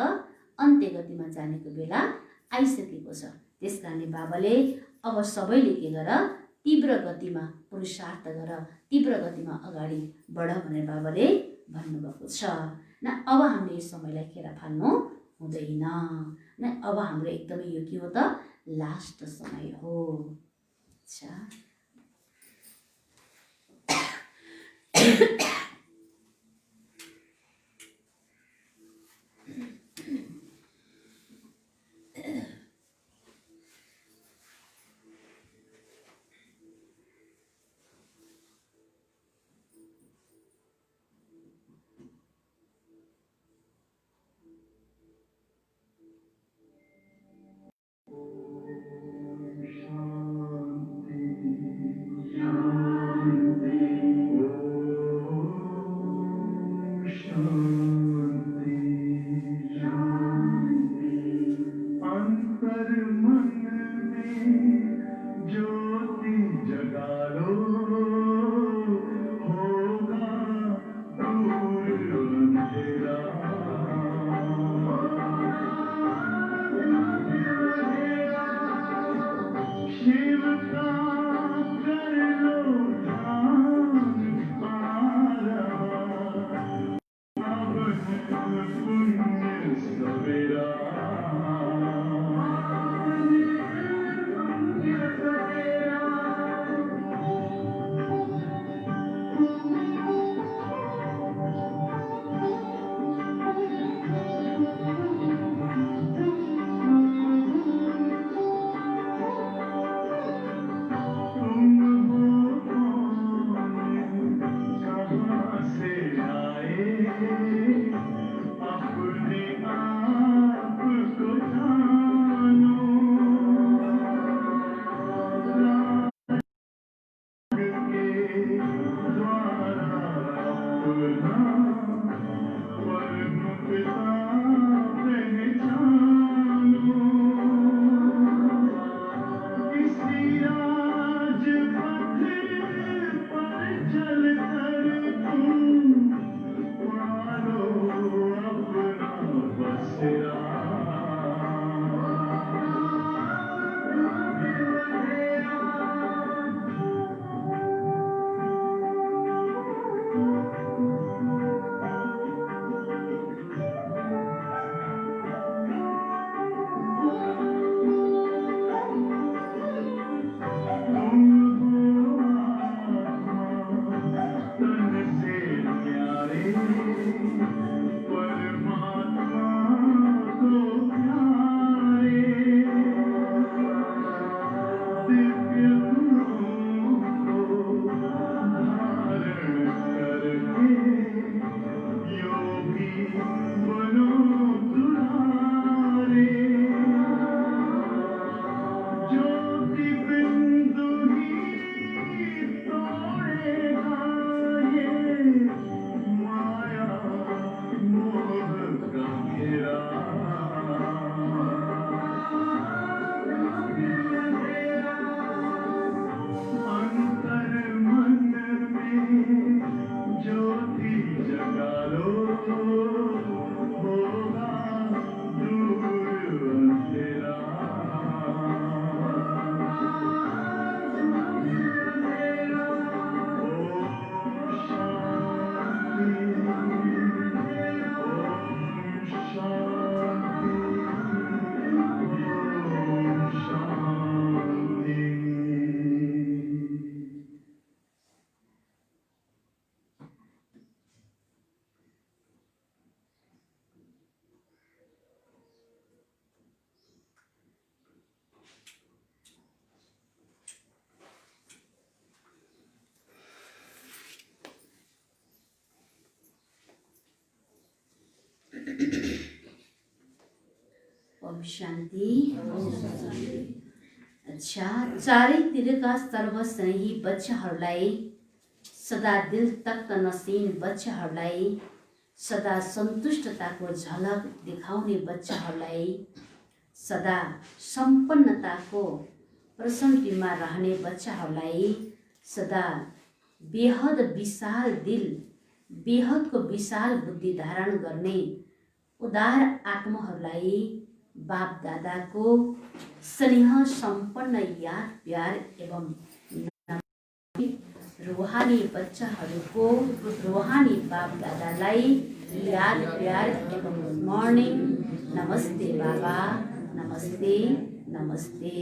अन्त्य गतिमा जानेको बेला आइसकेको छ। त्यसकारणले बाबाले अब सबैले के गर, तीव्र गतिमा पुरुषार्थ गर, तीव्र गतिमा अगाडि बढ भनेर बाबाले भन्नुभएको छ। न अब हामीले यो समयलाई खेर फाल्नु हुँदैन। न अब हाम्रो एकदमै यो के हो त, लास्ट समय हो। अच्छा, ओम शान्ति। अच्छा, चारैतिरका सर्वस्नेही बच्चाहरूलाई, सदा दिल तक नसीन बच्चाहरूलाई, सदा सन्तुष्टताको झलक देखाउने बच्चाहरूलाई, सदा सम्पन्नताको प्रसन्तिमा रहने बच्चाहरूलाई सदा बेहद विशाल दिल, बेहदको विशाल बुद्धि धारण गर्ने उदार आत्माहरूलाई बाप दादाको स्नेह सम्पन्न याद प्यार एवं रूहानी बच्चाहरूको रूहानी बाप दादालाई याद प्यार एवं गुड मर्निङ, नमस्ते बाबा, नमस्ते नमस्ते।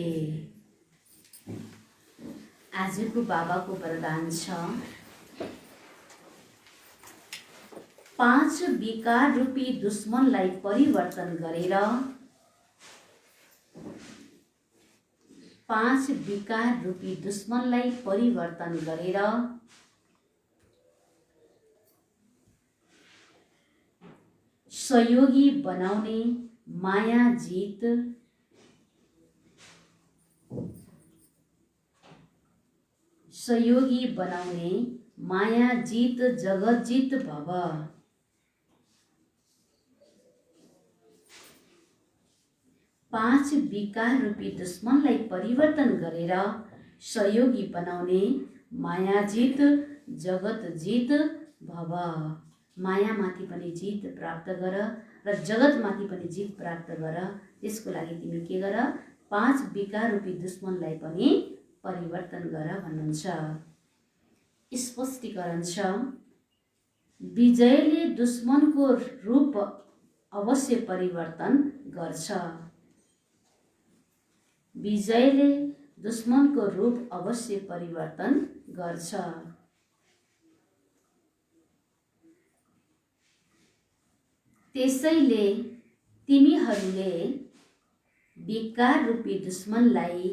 आजको बाबाको वरदान छ 5 विकार रूपी दुश्मनलाई परिवर्तन गरेर 5 विकार रूपी दुश्मनलाई परिवर्तन गरेर सहयोगी बनाउने माया जित सहयोगी बनाउने माया जित जगत जित भव। 5 विकार रूपी दुश्मनलाई परिवर्तन गरेर सहयोगी बनाउने माया जित जगत जित भव। मायामाथि पनि जित प्राप्त गर र जगतमाथि पनि जित प्राप्त गर। त्यसको लागि तिमी के गर? 5 विकार रूपी दुश्मनलाई पनि परिवर्तन गर भन्नुहुन्छ। स्पष्टीकरण छ, विजयले दुश्मनको रूप अवश्य परिवर्तन गर्छ। विजयले दुश्मनको रूप अवश्य परिवर्तन गर्छ। त्यसैले तिमीहरूले विकार रूपी दुश्मनलाई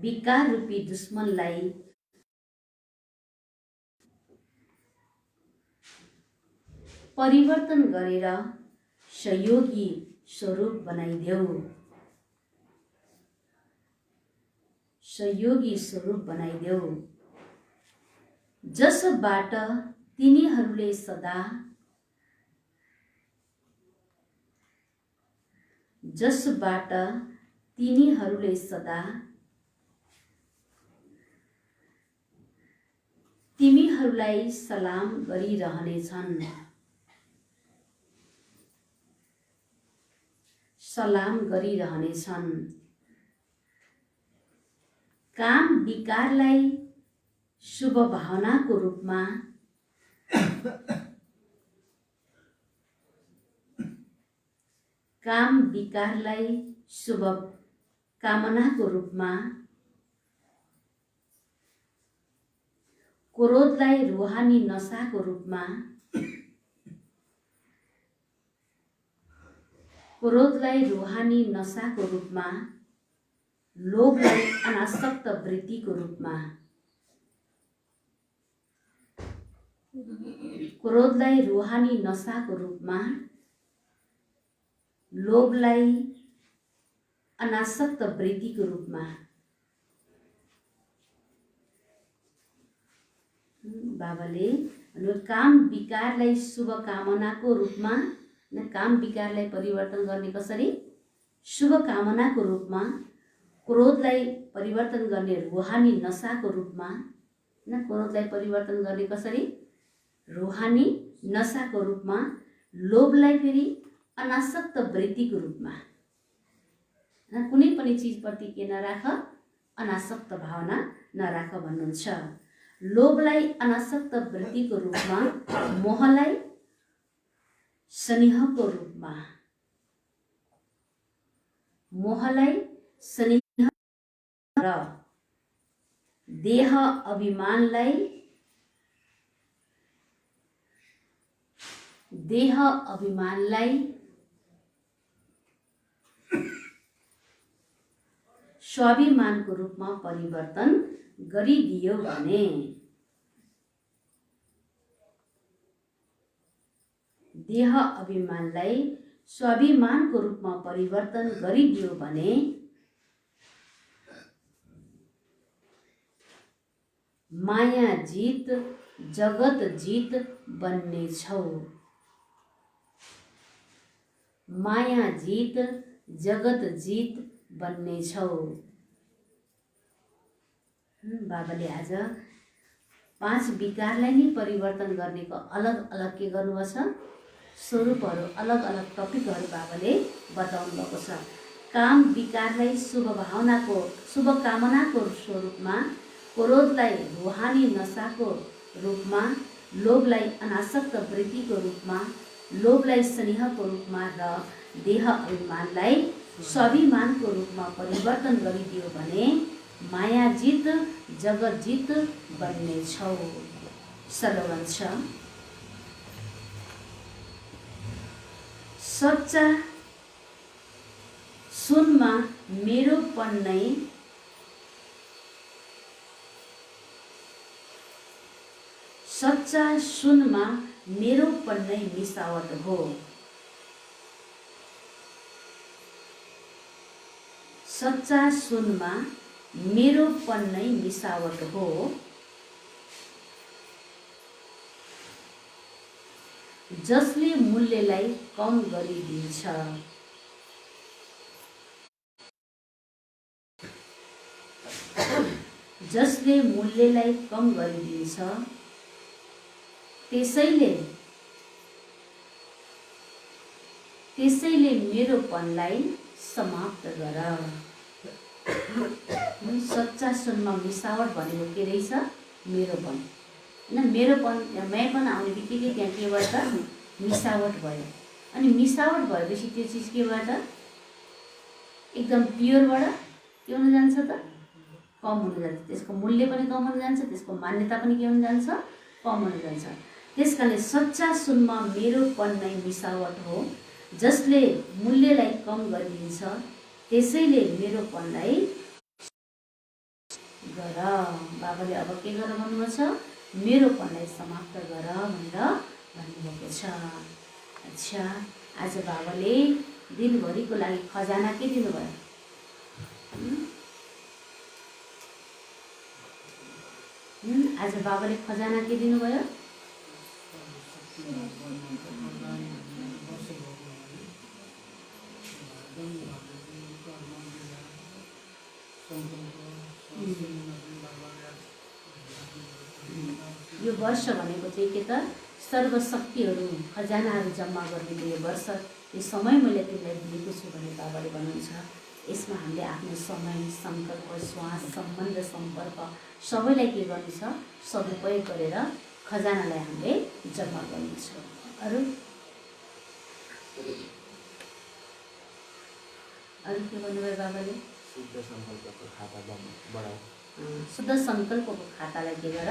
विकार रूपी दुश्मनलाई परिवर्तन गरेर सहयोगी स्वरूप बनाइदेऊ। सहयोगी स्वरूप बनाइदेऊ, जसबाट तिनीहरूले सदा तिमीहरूलाई सलाम गरिरहनेछन्। सलाम गरिरहनेछन्। काम विकारलाई शुभ भावनाको रूपमा काम विकारलाई शुभ कामनाको रूपमा, क्रोधलाई रूहानी नशाको रूपमा, लोभलाई अनासक्त वृत्तिको रूपमा, क्रोधलाई रूहानी नशाको रूपमा, लोभलाई अनासक्त वृत्तिको रूपमा, बाबाले काम विकारलाई शुभ कामनाको रूपमा, न काम विकारलाई परिवर्तन गर्ने कसरी? शुभ कामनाको रूपमा, क्रोधलाई परिवर्तन गर्ने रूहानी नशाको रूपमा, न क्रोधलाई परिवर्तन गर्ने कसरी? रूहानी नशाको रूपमा, लोभलाई फेरि अनासक्त वृत्तिको रूपमा। कुनै पनि चिजप्रति के नराख? अनासक्त भावना नराख भन्नुहुन्छ। लोभलाई अनासक्त वृत्तिको रूपमा, मोहलाई स्नेहको रूपमा, र देह अभिमानलाई स्वाभिमानको रूपमा परिवर्तन गरिदियो भने, देह अभिमानलाई स्वाभिमानको रूपमा परिवर्तन गरिदियो भने माया जित जगत जित बन्नेछौ। माया जित जगत जित बन्नेछौ। बाबाले आज 5 विकारलाई नै परिवर्तन गर्नेको अलग अलग के गर्नुभएको छ, स्वरूपहरू, अलग अलग टपिकहरू बाबाले बताउनु भएको छ। काम विकारलाई शुभ भावनाको, शुभ कामनाको स्वरूपमा, क्रोधलाई रुहानी नशाको रूपमा, लोभलाई अनासक्त वृत्तिको रूपमा, लोभलाई स्नेहको रूपमा र देह अभिमानलाई स्वाभिमानको रूपमा परिवर्तन गरिदियो भने माया जित जगत जित बन्नेछौ। स्लोगन छ, सच्चा सुनमा मेरोपन नै, सच्चा सुनमा मेरोपन नै मिसावट हो। सच्चा सुनमा मेरोपन नै मिसावट हो। जसले मूल्यलाई कम गरिदिन्छ, जसले मूल्यलाई कम गरिदिन्छ, त्यसैले मेरोपनलाई समाप्त गर। सच्चा सुनमा मिसावट भनेको के रहेछ, मेरोपन होइन। मेरोपन मैपन आउने बित्तिकै त्यहाँ के भयो त, मिसावट भयो। अनि मिसावट भएपछि त्यो चिज के भयो त, एकदम प्योरबाट के हुन जान्छ त, कम हुन जान्छ। त्यसको मूल्य पनि कम हुन जान्छ, त्यसको मान्यता पनि के हुन जान्छ, कम हुन जान्छ। त्यस कारणले सच्चा सुनमा मेरोपन नै मिसावट हो। जसले मूल्यलाई कम गरिदिन्छ त्यसैले मेरोपनलाई गर। बाबाले अब के गर भन्नुभएको छ, मेरोपनलाई समाप्त गर भनेर भन्नुभएको छ। अच्छा, आज बाबाले दिनभरिको लागि खजाना के दिनुभयो, आज बाबाले खजाना के दिनुभयो, यो वर्ष भनेको चाहिँ के त, सर्वशक्तिहरू खजानाहरू जम्मा गर्ने यो वर्ष, यो समय मैले तिमीलाई दिएको छु भने बाबाले भन्नुहुन्छ। यसमा हामीले आफ्नो समय, सङ्कल्प, श्वास, सम्बन्ध, सम्पर्क सबैलाई के गर्नु छ, सदुपयोग गरेर खजानालाई हामीले जम्मा गर्नु छ। अरू के भन्नुभयो बाबाले, शुद्ध सङ्कल्पको खाता बढाऊ, शुद्ध सङ्कल्पको खातालाई के गर,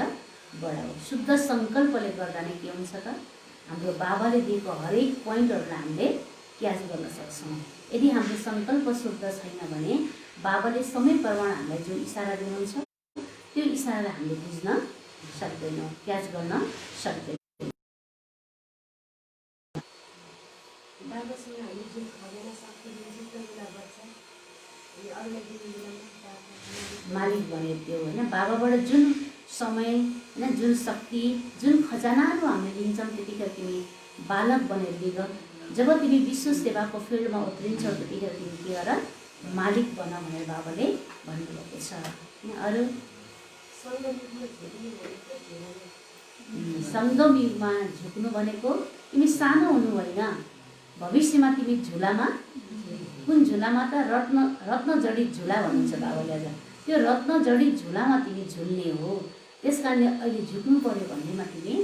बढाऊ। शुद्ध सङ्कल्पले गर्दा नै के हुन्छ त, हाम्रो बाबाले दिएको हरेक पोइन्टहरूलाई हामीले क्याच गर्न सक्छौँ। यदि हाम्रो सङ्कल्प शुद्ध छैन भने बाबाले समय प्रमाण हामीलाई जो इसारा दिनुहुन्छ त्यो इसारालाई हामीले बुझ्न सक्दैनौँ, क्याच गर्न सक्दैनौँ। मालिक बने त्यो होइन, बाबाबाट जुन समय होइन, जुन शक्ति, जुन खजानाहरू हामीले लिन्छौँ त्यतिखेर तिमी बालक बनेर लिग। जब तिमी विश्व सेवाको फिल्डमा उत्रिन्छौ त्यतिखेर तिमी के गर, मालिक बन भनेर बाबाले भन्नुभएको छ। अरू सङ्गम युगमा झुक्नु भनेको तिमी सानो हुनु होइन, भविष्यमा तिमी झुलामा, कुन झुलामा त, रत्न जडित झुला भन्नुहुन्छ बाबाले आज, त्यो रत्न जडित झुलामा तिमी झुल्ने हो। त्यस कारणले अहिले झुक्नु पर्यो भन्नेमा तिमी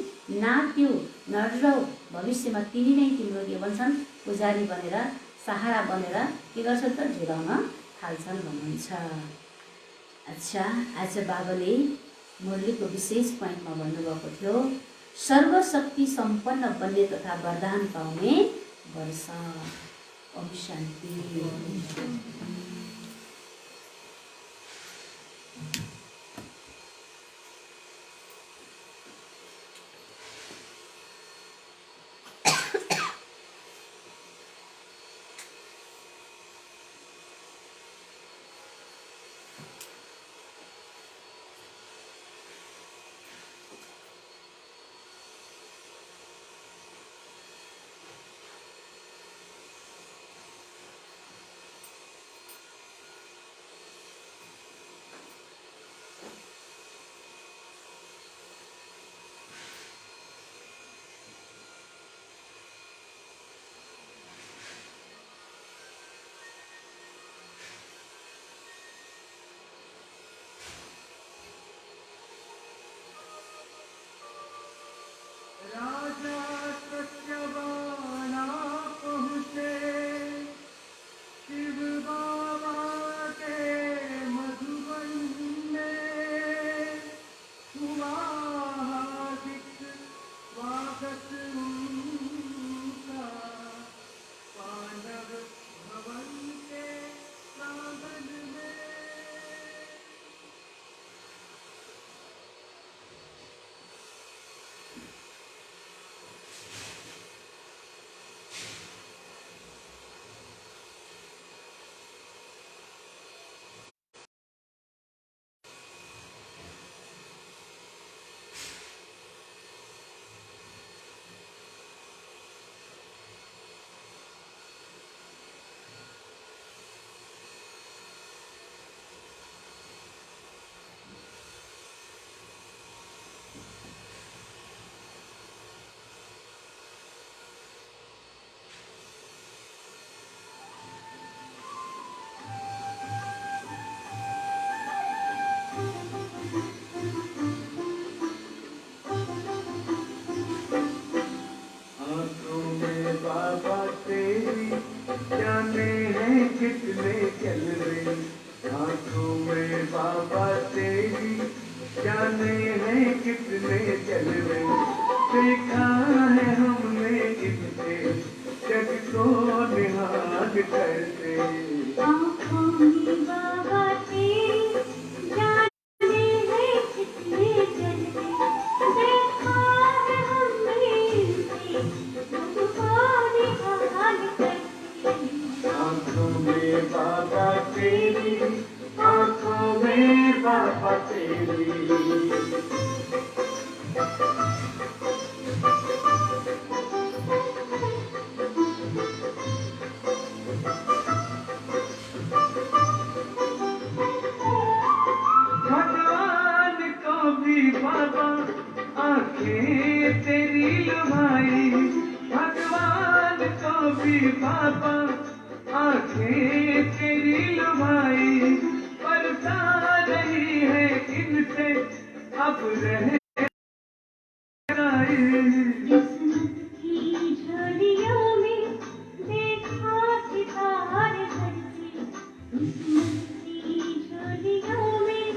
नाट्यौ, नडराउ, भविष्यमा तिनी नै तिम्रो के भन्छन्, पुजारी बनेर, सहारा बनेर के गर्छन् त, झुलाउन थाल्छन् भन्नुहुन्छ। अच्छा, आज बाबाले मुरलीको विशेष पोइन्टमा भन्नुभएको थियो, सर्वशक्ति सम्पन्न बन्ने तथा वरदान पाउने वर्ष। ओम शान्ति। राजा सत्यवाना पहुँचे शिव बाबा के मधुबन में, हुआ हार्दिक स्वागत उनका पांडव भवन के प्रांगण में। आंखों में बाबा तेरी जाने हैं कितने चल रहे, आंखों में बाबा तेरी जाने हैं कितने चल रहे। देखा है हमने इनसे जग को निहाल करते। आँखों में बाबा तेरी जाने हैं कितने जलवे, देखा है हमने इनसे जग को निहाल करते। आंखों में बाबा तेरी, आंखों में बाबा तेरी। भगवान को भी बाबा आंखें तेरी लुभाई, भगवान को भी बाबा आंखें तेरी लुभाई। परता नहीं है इनसे अब रह किस्मत की झोलियों में देखा सितारे बरसे, किस्मत की झोलियों में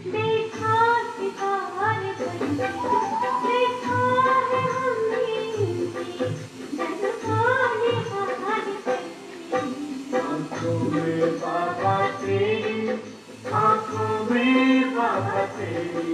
देखा सितारे बरसे। देखा है हमने इनसे जग को निहाल करते। आंखों में बाबा तेरी, आंखों में बाबा तेरी।